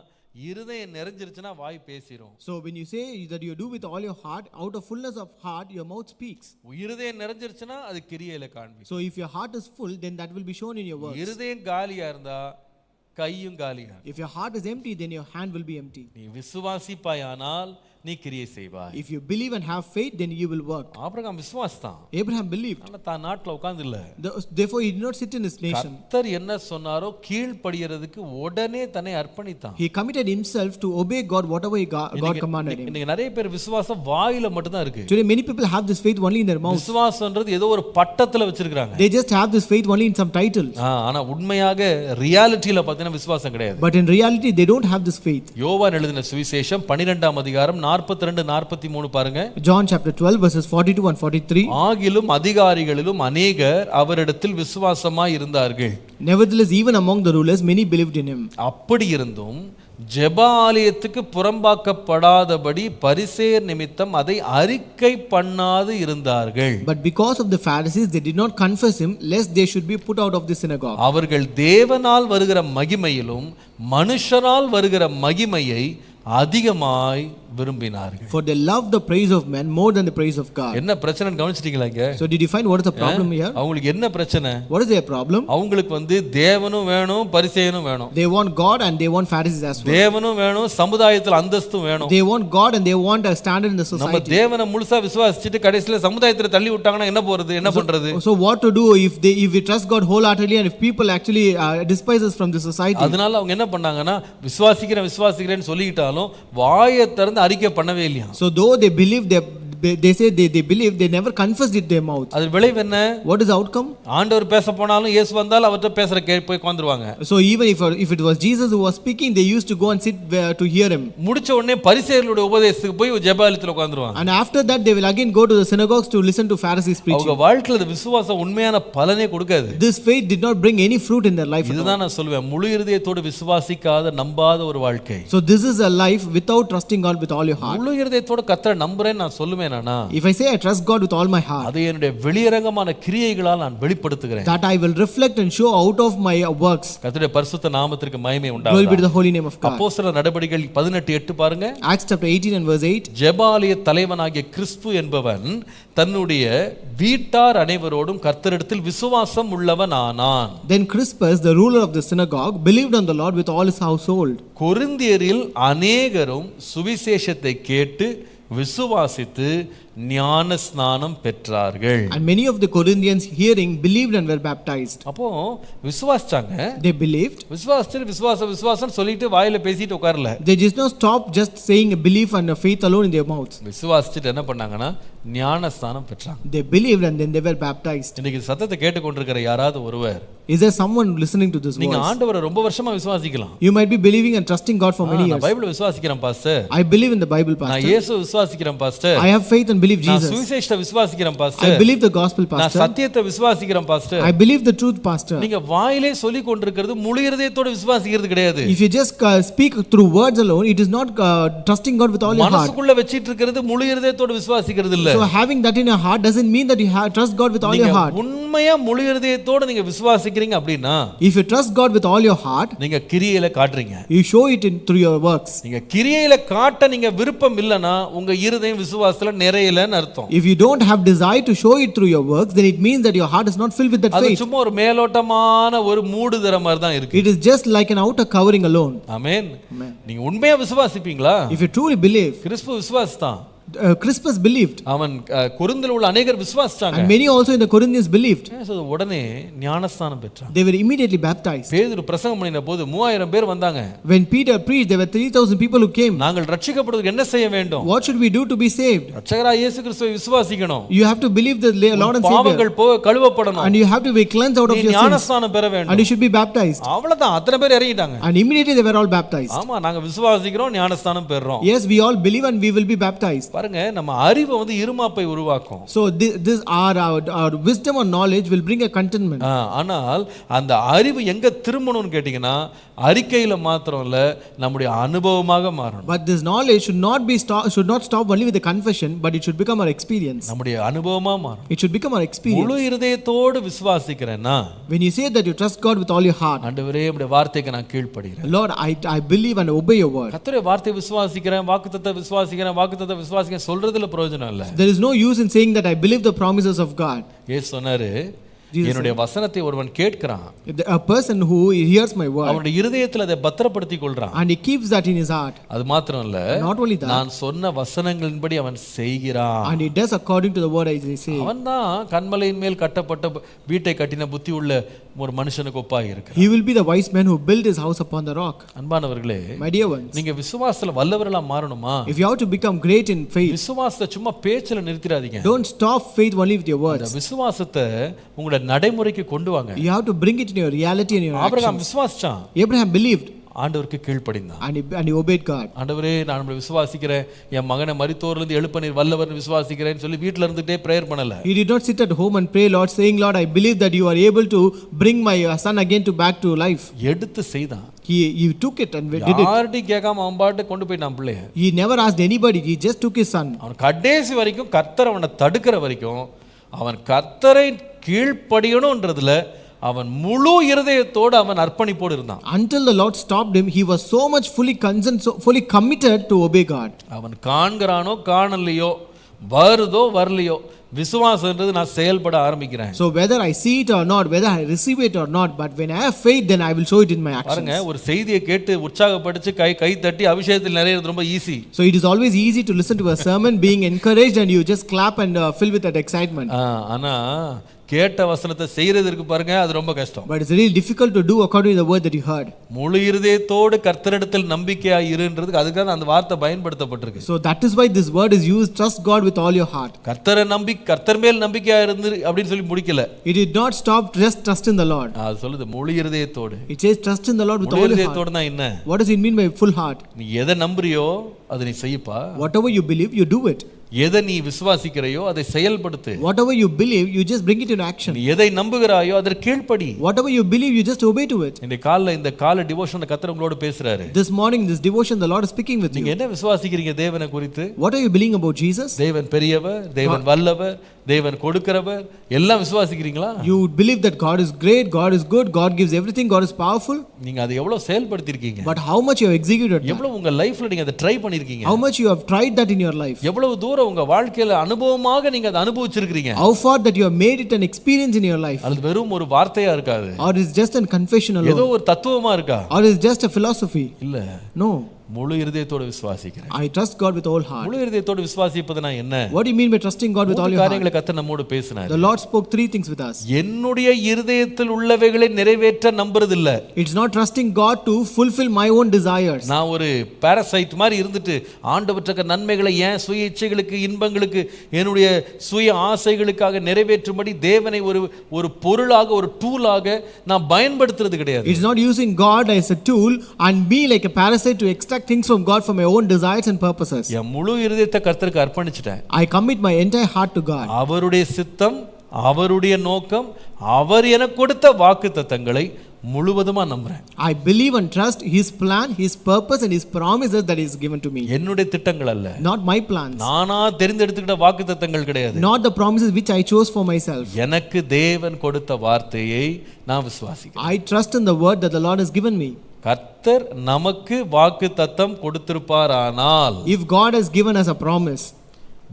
S1: இருதயம் நிறைஞ்சிருச்சுனா வாய் பேசிரும்.
S2: so when you say that you do with all your heart, out of fullness of heart your mouth speaks.
S1: இருதயம் நிறைஞ்சிருச்சுனா அது கிரியையில காண்பிக்கும்.
S2: so if your heart is full, then that will be shown in your works.
S1: இருதயம் காலியா இருந்தா கையும் காலியா.
S2: if your heart is empty, then your hand will be empty.
S1: நீ விசுவாசிப்பாயானால் நீ கிரியை செய்வாய்.
S2: If you believe and have faith, then you will work.
S1: Abraham விசுவாசித்தான்.
S2: Abraham believed.
S1: ஆனா தான் நாட்டுல உட்கார்ந்து இல்ல.
S2: Therefore, he did not sit in his nation.
S1: கர்த்தர் என்ன சொன்னாரோ கீழ்ப்படியறதுக்கு உடனே தன்னை அர்ப்பணித்தான்.
S2: He committed himself to obey God whatever God commanded him.
S1: இன்னைக்கு நிறைய பேர் விசுவாசம் வாயில மட்டும் தான் இருக்கு.
S2: Today many people have this faith only in their mouth.
S1: விசுவாசம்ன்றது ஏதோ ஒரு பட்டத்துல வச்சிருக்காங்க.
S2: They just have this faith only in some titles.
S1: ஆனா உண்மையாக ரியாலிட்டில பார்த்தீங்கன்னா விசுவாசம் கிடையாது.
S2: But in reality they don't have this faith.
S1: யோவான் எழுதின சுவிசேஷம் 12ஆம் அதிகாரம் 42 43 பாருங்க.
S2: John chapter 12 verses 42 and 43.
S1: ஆகிலும் அதிகாரிகளிலும் அநேகர் அவரிடத்தில் விசுவாசமாய் இருந்தார்கள்.
S2: Nevertheless, even among the rulers many believed in him.
S1: அப்படி இருந்தும் ஜெப ஆலயத்துக்கு புறம்பாக்கப்படாதபடி பரிசேயர் நிமித்தம் அதை அறிக்கை பண்ணாது இருந்தார்கள்.
S2: But because of the Pharisees they did not confess him, lest they should be put out of the synagogue.
S1: அவர்கள் தேவனால் வருகிற மகிமையிலும் மனுஷரால் வருகிற மகிமையை அதிகமாய் விரும்பினார்கள்.
S2: For they loved the praise of men more than the praise of God.
S1: என்ன பிரச்சனை கவனிச்சிட்டீங்களா இங்க?
S2: So did you find what is the problem here?
S1: அவங்களுக்கு என்ன பிரச்சனை?
S2: What is their problem?
S1: அவங்களுக்கு தேவனும் வேணும் பரிசேயனும் வேணும்.
S2: They want God and they want Pharisees as well.
S1: தேவனும் வேணும் சமுதாயத்தில் அந்தஸ்தும் வேணும்.
S2: They want God and they want a standard in the society.
S1: நம்ம தேவனை முழுசா விசுவாசிச்சிட்டு கடைசில சமுதாயத்துல தள்ளி விட்டாங்கன்னா என்ன போறது? என்ன பண்றது?
S2: So what to do if we trust God wholeheartedly and if people actually despise us from the society?
S1: அதனால அவங்க என்ன பண்ணாங்கன்னா விசுவாசிக்கிறேன்னு சொல்லிட்டாலும் வாயை திறந்து அறிக்கை பண்ணவே இல்லையா.
S2: So though they believe they say they believe, they never confessed it their mouth.
S1: அது விளைவு என்ன?
S2: What is the outcome?
S1: ஆண்டவர் பேச போனாலும் இயேசு வந்தால் அவர்ட்ட பேசுற போய் உட்கார்ந்துருவாங்க.
S2: So even if it was Jesus who was speaking, they used to go and sit to hear him.
S1: முடிச்ச உடனே பரிசேயர்களுடைய உபதேசத்துக்கு போய் ஜெபாலயத்துல உட்கார்ந்துருவாங்க.
S2: And after that they will again go to the synagogues to listen to Pharisees preaching.
S1: அவங்க வாழ்க்கையில விசுவாசம் உண்மையான பலனே கொடுக்காது.
S2: This faith did not bring any fruit in their life.
S1: இதுதான் நான் சொல்வேன், முழு இருதயத்தோடு விசுவாசிக்காத நம்பாத ஒரு வாழ்க்கை.
S2: So this is a life without trusting God with all your heart.
S1: முழு இருதயத்தோடு கர்த்தரை நம்புறேன்னு நான் சொல்லுவேன்.
S2: If I say I trust God with all my heart,
S1: அதை என்னுடைய வெளியரங்கமான கிரியைகளால் நான் வெளிப்படுத்துகிறேன்.
S2: that I will reflect and show out of my works.
S1: கர்த்தருடைய பரிசுத்த நாமத்திற்கு மகிமை
S2: Glory be
S1: உண்டாவதாக.
S2: to the holy name of God.
S1: அப்போஸ்தலர் நடபடிகள் 18:8 பாருங்க.
S2: Acts chapter 18 and verse 8.
S1: ஜெபாலய தலைவனாகிய கிறிஸ்து என்பவன் தன்னுடைய வீட்டார் அனைவரோடும் கர்த்தரிடத்தில் விசுவாசம் உள்ளவன் ஆனான்.
S2: Then Crispus, the ruler of the synagogue, believed on the Lord with all his household.
S1: கொரிந்தியரில் அநேகரும் சுவிசேஷத்தை கேட்டு விசுவாசித்து ஞான ஸ்நானம் பெற்றார்கள்.
S2: And many of the Corinthians hearing believed and were baptized.
S1: அப்போ விசுவாசிச்சாங்க.
S2: They believed.
S1: விசுவாசம் சொல்லிட்டு வாயில பேசிட்டு உட்காரல.
S2: They just not stop just saying a belief and a faith alone in their mouths.
S1: விசுவாசிட்டு என்ன பண்ணாங்கன்னா ஞான ஸ்நானம் பெற்றாங்க.
S2: They believed and then they were baptized.
S1: இன்னைக்கு சத்தத்தை கேட்டுக்கொண்டிருக்கிற யாராவது ஒருவர்,
S2: Is there someone listening to this
S1: நீங்க
S2: voice?
S1: ஆண்டவரை ரொம்ப வருஷமா விசுவாசிக்கலாம்.
S2: You might be believing and trusting God for many
S1: நான்
S2: years.
S1: பைபிளை விசுவாசிக்கிறேன் pastor.
S2: I believe in the Bible,
S1: நான்
S2: pastor.
S1: இயேசு விசுவாசிக்கிறேன் pastor.
S2: I have faith and believe
S1: நான்
S2: Jesus.
S1: சுவிசேஷத்தை விசுவாசிக்கிறேன்
S2: I
S1: pastor.
S2: believe the gospel,
S1: நான்
S2: pastor.
S1: சத்தியத்தை விசுவாசிக்கிறேன் pastor.
S2: I believe the truth, pastor.
S1: நீங்க வாயிலே சொல்லி கொண்டிருக்கிறது முழு இருதயத்தோட விசுவாசிக்கிறது கிடையாது.
S2: If you just speak through words alone, it is not trusting God with all your heart.
S1: மனசுக்குள்ள வச்சிட்டு இருக்கிறது முழு இருதயத்தோட விசுவாசிக்கிறது இல்ல.
S2: So having that in your heart doesn't mean that you trust God with all your heart.
S1: உண்மையா முழு இருதயத்தோட நீங்க விசுவாசிக்கிறீங்க அப்படினா,
S2: If you trust God with all your heart,
S1: நீங்க கிரியையில காட்டுறீங்க.
S2: you show it through your works.
S1: நீங்க கிரியையில காட்ட நீங்க விருப்பம் இல்லனா உங்க இருதயம் விசுவாசத்துல நிறையலன்னு அர்த்தம்.
S2: If you don't have desire to show it through your works, then it means that your heart is not filled with that
S1: அது
S2: faith.
S1: சும்மா ஒரு மேலோட்டமான ஒரு மூடுதர மாதிரி தான் இருக்கு.
S2: It is just like an outer covering alone.
S1: ஆமென். நீங்க உண்மையா விசுவாசிப்பீங்களா?
S2: If you truly believe,
S1: கிறிஸ்து விசுவாசித்தான்.
S2: Crispus believed.
S1: அவன் கொரிந்தில உள்ள அநேகர் விசுவாசிச்சாங்க.
S2: And many also in the Corinthians believed.
S1: உடனே ஞானஸ்நானம் பெற்றாங்க.
S2: They were immediately baptized.
S1: பேதுரு பிரசங்கம் பண்ணின போது 3000 பேர் வந்தாங்க.
S2: When Peter preached, there were 3000 people who came.
S1: நாங்கள் ரட்சிக்கப்படுவதற்கு என்ன செய்ய வேண்டும்?
S2: What should we do to be saved?
S1: ரட்சகராகிய இயேசு கிறிஸ்துவை விசுவாசிக்கணும்.
S2: You have to believe the Lord and Savior.
S1: பாவங்கள் கழுவப்படணும்.
S2: And you have to be cleansed out of your sins.
S1: ஞானஸ்நானம் பெற வேண்டும்.
S2: And you should be baptized.
S1: அவ்வளவுதான், அத்தனை பேர் இறங்கிட்டாங்க.
S2: And immediately they were all baptized.
S1: ஆமா, நாங்க விசுவாசிக்கிறோம், ஞானஸ்நானம் பெறறோம்.
S2: Yes, we all believe and we will be baptized.
S1: பாருங்க, நம்ம அறிவு இருமாப்பை உருவாக்கும்.
S2: So this our wisdom or knowledge will bring a contentment.
S1: ஆனால் அந்த அறிவு எங்க திரும்பணும்னு கேட்டிங்கன்னா அறிக்கையில மாத்திரம் இல்ல, நம்முடைய அனுபவமாக மாறணும்.
S2: But this knowledge should not stop only with the confession, but it should become our experience.
S1: நம்முடைய அனுபவமா மாறணும்.
S2: It should become our experience.
S1: முழு இருதயத்தோடு விசுவாசிக்கிறேன்னா,
S2: when you say that you trust God with all your heart,
S1: ஆண்டவரே உம்முடைய வார்த்தைக்கு நான் கீழ்ப்படிகிறேன்.
S2: Lord, I believe and obey your word.
S1: கர்த்தருடைய வார்த்தையை விசுவாசிக்கிறேன், வாக்குத்தத்தத்தை விசுவாசிக்கிறேன் சொல்றதுல பிரயோஜனம் இல்ல.
S2: There is no use in saying that I believe the promises of God.
S1: இயேசு சொன்னாரு, என்னுடைய வசனத்தை ஒருவன் கேட்கிறான்,
S2: A person who hears my word
S1: அவனுடைய இருதயத்தில் அதை பத்திரப்படுத்திக் கொள்றான்.
S2: and he keeps that in his heart.
S1: அது மாத்திரம் இல்ல,
S2: Not only that,
S1: நான் சொன்ன வசனங்களின்படி அவன் செய்கிறான்.
S2: and he does according to the word I say.
S1: அவன் தான் கன்மலையின் மேல் கட்டப்பட்ட வீட்டை கட்டின புத்தி உள்ள ஒரு மனுஷனுக்கு ஒப்பாக இருக்கு.
S2: He will be the wise man who built his house upon the rock.
S1: அன்பானவர்களே,
S2: My dear ones,
S1: நீங்க விசுவாசத்துல வல்லவர்களா மாறணுமா?
S2: if you have to become great in faith,
S1: விசுவாசத்தை சும்மா பேச்சுல நிறுத்திடாதீங்க.
S2: don't stop faith only with your
S1: அந்த
S2: words.
S1: விசுவாசத்தை உங்களோட நடைமுறைக்கு கொண்டு வாங்க.
S2: You have to bring it in your reality and your
S1: Abraham
S2: actions.
S1: விசுவாசிச்சான்,
S2: Abraham believed
S1: ஆண்டவருக்கு கீழ்ப்படிந்தான்.
S2: and he obeyed God.
S1: ஆண்டவரே, நான் உங்களை விசுவாசிக்கிறேன், என் மகனை மரித்தோர்ல இருந்து எழுப்ப நீர் வல்லவர்னு விசுவாசிக்கிறேன்னு சொல்லி வீட்ல இருந்துட்டே பிரேயர் பண்ணல.
S2: He did not sit at home and pray, Lord, saying, Lord, I believe that you are able to bring my son again to back to life.
S1: எடுத்து செய்தான்.
S2: He took it and did it.
S1: யார்கிட்டையும் கேட்காம அவன் பாட்டு கொண்டு போயிட்டான் பிள்ளைய.
S2: He never asked anybody. He just took his son.
S1: அவன் கடைசி வரைக்கும் கர்த்தர் அவனை தடுக்கிற வரைக்கும் அவன் கர்த்தரை கீழ்ப்படியணும்ன்றதுல அவன் முழு இருதயத்தோடு அவன் அர்ப்பணிப்போடு இருந்தான்.
S2: Until the Lord stopped him, he was so much fully concerned, so fully committed to obey God.
S1: அவன் காண்கிறானோ காணலையோ, வருதோ வரலையோ, விசுவாசம்ன்றது நான் செயல்பட ஆரம்பிக்கிறேன்.
S2: So whether I see it or not, whether I receive it or not, but when I have faith, then I will show it in my actions.
S1: பாருங்க, ஒரு செய்தியை கேட்டு உற்சாகப்படுத்தி கை தட்டி அபிஷேகத்தில் நிறையிறது ரொம்ப easy.
S2: So it is always easy to listen to a sermon being encouraged and you just clap and fill with that excitement.
S1: ஆனா கேட்ட வசனத்தை செய்யறதுக்கு பாருங்க, அது ரொம்ப கஷ்டம்.
S2: But it's really difficult to do according to the word that you heard.
S1: முழு இருதயத்தோடு கர்த்தரிடத்தில் நம்பிக்கையாய் இருன்றதுக்கு அதுக்காக அந்த வார்த்தை பயன்படுத்தப்பட்டிருக்கு.
S2: So that is why this word is used, trust God with all your heart.
S1: கர்த்தர் மேல் நம்பிக்கையா இருந்து அப்படின்னு சொல்லி முடிக்கல.
S2: It did not stop just trust in the Lord.
S1: அது சொல்லுது முழு இருதயத்தோடு.
S2: It says trust in the Lord with all your heart.
S1: இருதயத்தோடுனா என்ன?
S2: What does it mean by full heart?
S1: நீ எதை நம்புறியோ அதை நீ செய்யப்பா.
S2: Whatever you believe, you do it.
S1: எதை நீ விசுவாசிக்கிறையோ அதை செயல்படுத்து.
S2: Whatever you believe, you just bring it into action.
S1: நீ எதை நம்புகிறாயோ அதற்கு கீழ்ப்படி.
S2: Whatever you believe, you just obey to it.
S1: இந்த கால டிவோஷன்ல கர்த்தர் உங்களோட பேசுறாரு.
S2: This morning, this devotion, the Lord is speaking with you.
S1: நீங்க என்ன விசுவாசிக்கிறீங்க தேவனை குறித்து?
S2: What are you believing about Jesus?
S1: தேவன் பெரியவர், தேவன் வல்லவர், தேவன் கொடுக்கிறவர், எல்லாம் விசுவாசிக்கிறீங்களா?
S2: You believe that God is great, God is good, God gives everything, God is powerful.
S1: நீங்க அதை எவ்வளவு செயல்படுத்தி இருக்கீங்க?
S2: But how much you have executed that?
S1: எவ்வளவு உங்க லைஃப்ல நீங்க அதை ட்ரை பண்ணிருக்கீங்க?
S2: How much you have tried that in your life?
S1: எவ்வளவு தூரம் உங்க வாழ்க்கையில அனுபவமாக நீங்க அதை அனுபவிச்சிருக்கீங்க?
S2: How far that you have made it an experience in your life?
S1: அது வெறும் ஒரு வார்த்தையா இருக்காது.
S2: Or is just a confession alone?
S1: ஏதோ ஒரு தத்துவமா இருக்கா?
S2: Or is just a philosophy?
S1: இல்ல.
S2: No.
S1: முழு இருதயத்தோடு விசுவாசிக்கிறேன்.
S2: I trust God with all heart.
S1: முழு இருதயத்தோடு விசுவாசிப்பதுனா என்ன?
S2: What do you mean by trusting God with all your heart?
S1: காரியங்களை கர்த்தர் நம்மோடு பேசினார்.
S2: The Lord spoke 3 things with us.
S1: என்னுடைய இருதயத்தில் உள்ளவைகளை நிறைவேற்ற நம்புறது இல்ல.
S2: It's not trusting God to fulfill my own desires.
S1: நான் ஒரு பாராசைட் மாதிரி இருந்துட்டு ஆண்டவருக்கு நன்மைகளை ஏன் சுய இச்சைகளுக்கு இன்பங்களுக்கு என்னுடைய சுய ஆசைகளுக்காக நிறைவேற்றும்படி தேவனை ஒரு பொருளாக ஒரு டூலாக நான் பயன்படுத்துறது கிடையாது.
S2: It's not using God as a tool and be like a parasite to extract things from God for my own desires and purposes.
S1: என் முழு இருதயத்தை கர்த்தருக்கு அர்ப்பணிச்சிட்டேன்.
S2: I commit my entire heart to God.
S1: அவருடைய சித்தம், அவருடைய நோக்கம், அவர் எனக்கு கொடுத்த வாக்குத்தத்தங்களை முழுவதுமா நம்புறேன்.
S2: I believe and trust his plan, his purpose and his promises that is given to me.
S1: என்னுடைய திட்டங்கள் அல்ல.
S2: Not my plans.
S1: நானா தெரிந்தெடுத்துக்கிட்ட வாக்குத்தத்தங்கள் கிடையாது.
S2: Not the promises which I chose for myself.
S1: எனக்கு தேவன் கொடுத்த வார்த்தையை நான் விசுவாசிக்கிறேன்.
S2: I trust in the word that the Lord has given me.
S1: கர்த்தர் நமக்கு வாக்குத்தத்தம் கொடுத்திருப்பாரானால்,
S2: if God has given us a promise,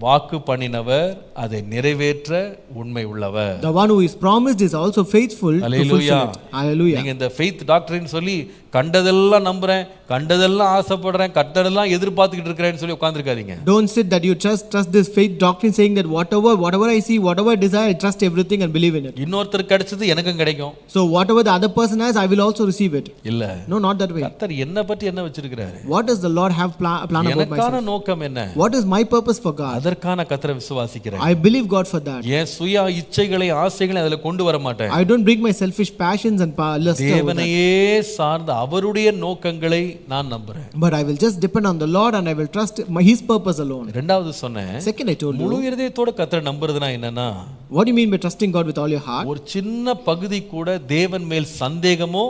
S1: வாக்கு பண்ணினவர் அதை நிறைவேற்ற உண்மை உள்ளவர்.
S2: the one who is promised is also faithful to fulfill it. Hallelujah.
S1: நீங்க இந்த ஃபெய்த் டாக்டரின் சொல்லி கண்டதெல்லாம் நம்புறேன், கண்டதெல்லாம் ஆசைப்படுறேன், கண்டதெல்லாம் எதிர்பார்த்துக்கிட்டு இருக்கிறேன்னு சொல்லி உட்கார்ந்திருக்காதீங்க.
S2: Don't sit that you trust this faith doctrine saying that whatever I see, whatever I desire, I trust everything and believe in it.
S1: இன்னொருத்தர் கிடைச்சது எனக்கும் கிடைக்கும்.
S2: So whatever the other person has, I will also receive it.
S1: இல்ல.
S2: No, not that way.
S1: கர்த்தர் என்ன பத்தி என்ன வச்சிருக்காரு?
S2: What does the Lord have plan about myself?
S1: எனக்கான நோக்கம் என்ன?
S2: What is my purpose for God?
S1: அதற்கான கர்த்தரை விசுவாசிக்கிறேன்.
S2: I believe God for that.
S1: என் சுய இச்சைகளை ஆசைகளை அதுல கொண்டு வர மாட்டேன்.
S2: I don't bring my selfish passions and lust.
S1: தேவனையே சார்ந்த அவருடைய நோக்கங்களை நான் நம்புறேன்.
S2: But I will just depend on the Lord and I will trust his purpose alone.
S1: இரண்டாவது சொன்னேன்.
S2: Second, I told you.
S1: முழு இதயத்தோட கர்த்தரை நம்புறதுனா என்னன்னா,
S2: what do you mean by trusting God with all your heart?
S1: ஒரு சின்ன பகுதி கூட தேவன் மேல் சந்தேகமோ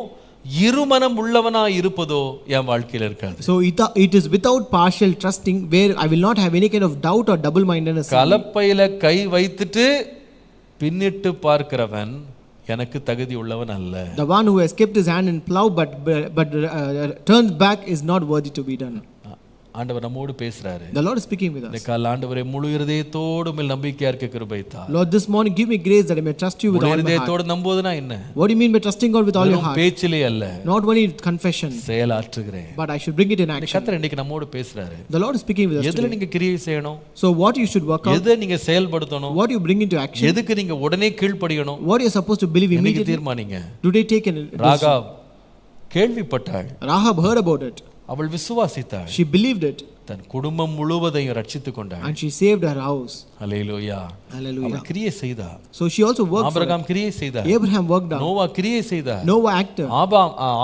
S1: இருமனம் உள்ளவனா இருப்பதோ என் வாழ்க்கையில இருக்காது.
S2: So it is without partial trusting where I will not have any kind of doubt or double mindedness.
S1: கலப்பையில கை வைத்துட்டு பின்னிட்டு பார்க்கிறவன் எனக்கு தகுதி உள்ளவன் அல்ல.
S2: The one who has kept his hand in plow but turns back is not worthy to be done.
S1: ஆண்டவர் நம்மோடு பேசுறாரு.
S2: The Lord is speaking with
S1: இந்த
S2: us.
S1: கால ஆண்டவரே முழு இருதயத்தோடு மேல் நம்பிக்கையா இருக்க கிருபை தார்.
S2: Lord, this morning give me grace that I may trust you with
S1: முழு
S2: all my heart.
S1: இருதயத்தோடு நம்புவதுனா என்ன?
S2: What do you mean by trusting God with all your heart?
S1: பேச்சிலே அல்ல,
S2: Not only confession,
S1: செயலாற்றுகிறேன்.
S2: but I should bring it in action.
S1: கர்த்தர் இன்னைக்கு நம்மோடு பேசுறாரு.
S2: The Lord is speaking with us
S1: எதுல
S2: today.
S1: நீங்க கிரியை செய்யணும்?
S2: So what you should work out,
S1: எதை நீங்க செயல்படுத்தணும்?
S2: what you bring into action,
S1: எதுக்கு நீங்க உடனே கீழ்ப்படியணும்?
S2: what you are supposed to believe
S1: இன்னைக்கு
S2: immediately.
S1: தீர்மானிங்க.
S2: Today take an
S1: Rahab கேள்விப்பட்டாள்,
S2: Rahab heard about it.
S1: அவள் விசுவாசித்தாள்,
S2: She believed it
S1: தன் குடும்பம் முழுவதையும் ரட்சித்துக் கொண்டாள்.
S2: and she saved her house.
S1: Hallelujah.
S2: Hallelujah.
S1: அவள் கிரியை செய்தாள்.
S2: So she also worked for it.
S1: Abraham கிரியை செய்தார்.
S2: Abraham worked out.
S1: நோவா கிரியை செய்தார்.
S2: Noah acted.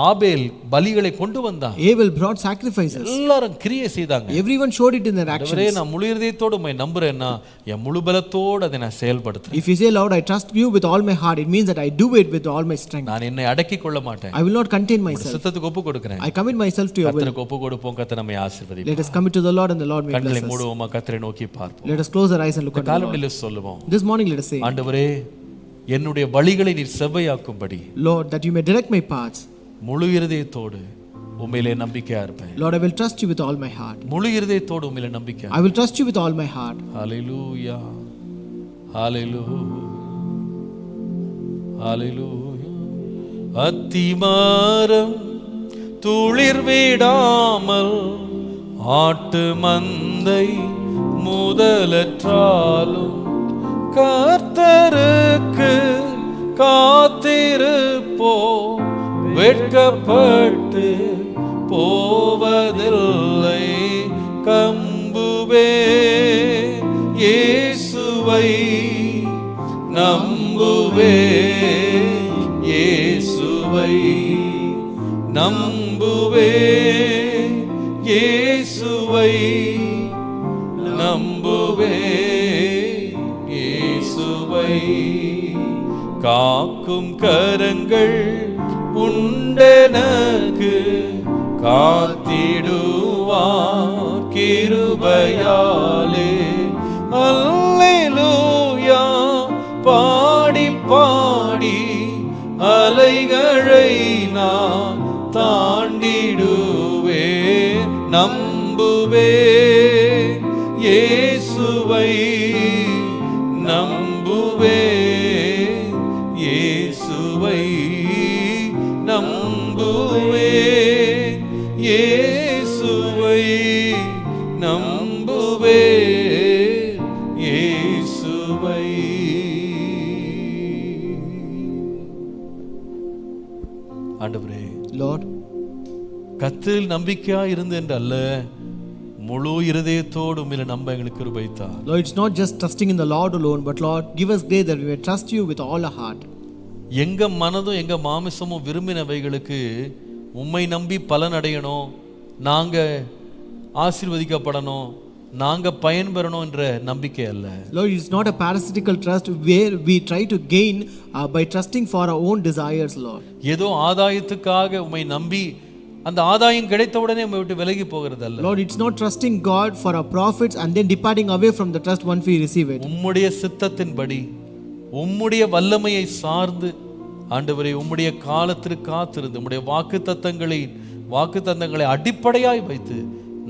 S1: ஆபேல் பலிகளை கொண்டு வந்தான்.
S2: Abel brought sacrifices.
S1: எல்லாரும் கிரியை செய்தாங்க.
S2: Everyone showed it in their actions.
S1: ஆண்டவரே நான் முழு இதயத்தோடு உம்மை நம்புறேன்னா என் முழு பலத்தோடு அதை நான் செயல்படுத்துறேன்.
S2: If you say, Lord, I trust you with all my heart, it means that I do it with all my strength.
S1: நான் என்னை அடக்கிக் கொள்ள மாட்டேன்.
S2: I will not contain myself.
S1: சித்தத்துக்கு ஒப்பு கொடுக்கிறேன்.
S2: I commit myself to your will.
S1: கர்த்தருக்கு ஒப்பு கொடுப்போம். கர்த்தர் நம்மை ஆசீர்வதிப்பார்.
S2: Let us commit to the Lord and the Lord may
S1: கண்களை
S2: bless us.
S1: மூடுவோமா, கர்த்தரை நோக்கி பார்ப்போம்.
S2: Let us close our eyes and look at the Lord.
S1: காலவெளியில சொல்லுவோம்,
S2: This morning let us say,
S1: ஆண்டவரே என்னுடைய வழிகளை நீர் செவ்வையாக்கும்படி
S2: Lord, that you may direct my paths.
S1: முழு இருதயத்தோடு உம்மிலே நம்பிக்கையா இருப்பேன்.
S2: Lord, I will trust you with all my heart.
S1: முழு இருதயத்தோடு உம்மிலே நம்பிக்கையா.
S2: I will trust you with all my heart.
S1: ஹல்லேலூயா, ஹல்லேலூயா, ஹல்லேலூயா. அத்திமரம் துளிர் விடாமல் ஆட்டு மந்தை முதலற்றாலும் கர்த்தருக்கு காத்திருப்போ வெட்கப்பட்டு போவதில்லை. கம்புவே இயேசுவை நம்புவே, இயேசுவை நம்புவே, இயேசுவை நம்புவே, இயேசுவை. காக்கும் கரங்கள் உண்டெனக்கு காத்திடுவார் கிருபையாலே. அல்லேலூயா பாடி பாடி அலைகளை நான் தாண்டிடுவேன். நம்புவே இயேசுவை நம்புவே, இயேசுவை நம்புவே, இயேசுவை நம்புவே, இயேசுவை. ஆண்டவரே,
S2: Lord,
S1: கர்த்தரில் நம்பிக்கையா இருந்து என்று அல்ல, முழு இருதயத்தோடு உம்மிலே நம்ப எங்களுக்கு கிருபை தார்.
S2: Lord, it's not just trusting in the Lord alone, but Lord, give us grace that we may trust you with all our heart.
S1: எங்க மனதும் எங்க மாமிசமும் விரும்பினவைகளுக்கு உம்மை நம்பி பலன் அடையணும், நாங்க ஆசீர்வதிக்கப்படணும், நாங்க பயன்பெறணும் என்ற நம்பிக்கை அல்ல.
S2: Lord, it's not a parasitical trust where we try to gain by trusting for our own desires, Lord.
S1: ஏதோ ஆதாயத்துக்காக உம்மை நம்பி அந்த ஆதாயம் கிடைத்த உடனே உம்மை விட்டு விலகி போகிறது அல்ல.
S2: Lord, it's not trusting God for our profits and then departing away from the trust once we receive it.
S1: உம்முடைய சித்தத்தின்படி உம்முடைய வல்லமையை சார்ந்து ஆண்டவரே உம்முடைய காலத்திற்கு காத்திருந்து உம்முடைய வாக்குத்தத்தங்களை அடிப்படையாய் வைத்து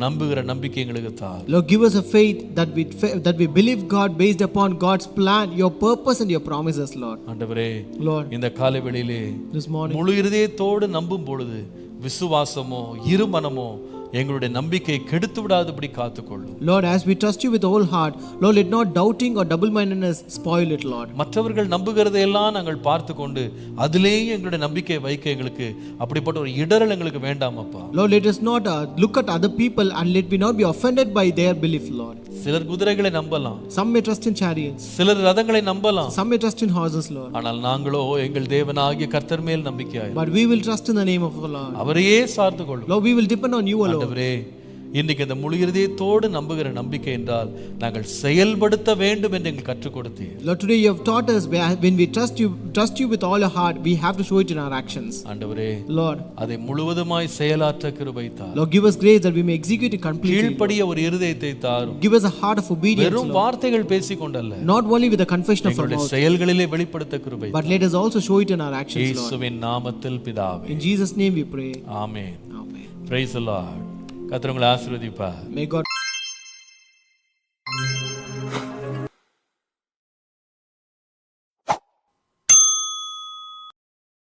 S1: நம்புகிற நம்பிக்கை எங்களுக்கு தார்.
S2: Lord, give us a faith that we believe God based upon God's plan, your purpose and your promises, Lord.
S1: ஆண்டவரே,
S2: Lord,
S1: இந்த காலைவெளியிலே
S2: this morning,
S1: முழு இருதயத்தோடு நம்பும் பொழுது விசுவாசமோ இருமனமோ எங்களுடைய நம்பிக்கையை கெடுத்து விடாதபடி காத்துக்கொள்ளும்.
S2: Lord, as we trust you with all heart, Lord, let not doubting or double-mindedness spoil it, Lord.
S1: மற்றவர்கள் நம்புகிறதையெல்லாம் நாங்கள் பார்த்து கொண்டு அதிலேயே எங்களுடைய நம்பிக்கையை வைக்க எங்களுக்கு அப்படிப்பட்ட ஒரு இடரல் எங்களுக்கு வேண்டாம் அப்பா.
S2: Lord, let us not look at other people and let me not be offended by their belief, Lord.
S1: சிலர் குதிரைகளை நம்பலாம்,
S2: Some may trust in chariots,
S1: சிலர் ரதங்களை நம்பலாம்,
S2: some may trust in horses, Lord.
S1: ஆனால் நாங்களோ எங்கள் தேவனாகிய கர்த்தர் மேல் நம்பிக்கையாய்
S2: But we will trust in the name of the Lord.
S1: அவரையே சார்ந்து கொள்ளும்.
S2: Lord, we will depend on you alone.
S1: ஆண்டவரே, இன்னைக்கு அந்த முழு இருதயத்தோடு நம்புகிற நம்பிக்கை என்றால் நாங்கள் செயல்படுத்த வேண்டும் என்று எங்களுக்கு கற்றுக் கொடுத்தீர்.
S2: Lord, today you have taught us when we trust you with all our heart, we have to show it in our actions.
S1: ஆண்டவரே,
S2: Lord,
S1: அதை முழுவதுமாய் செயலாற்ற கிருபை தார்.
S2: Lord, give us grace that we may execute it completely.
S1: கீழ்ப்படிய ஒரு இருதயத்தை தாரும்.
S2: Give us a heart of obedience,
S1: வெறும்
S2: Lord.
S1: வார்த்தைகள் பேசிக்கொண்டல்ல,
S2: Not only with the confession of our
S1: எங்களுடைய
S2: mouth,
S1: செயல்களிலே வெளிப்படுத்த கிருபை.
S2: but let us also show it in our actions, Lord.
S1: இயேசுவின் நாமத்தில் பிதாவே.
S2: In Jesus' name we pray.
S1: Amen.
S2: Amen.
S1: Praise the Lord. கர்த்தர் உங்களை ஆசீர்வதிப்பார்.
S2: May God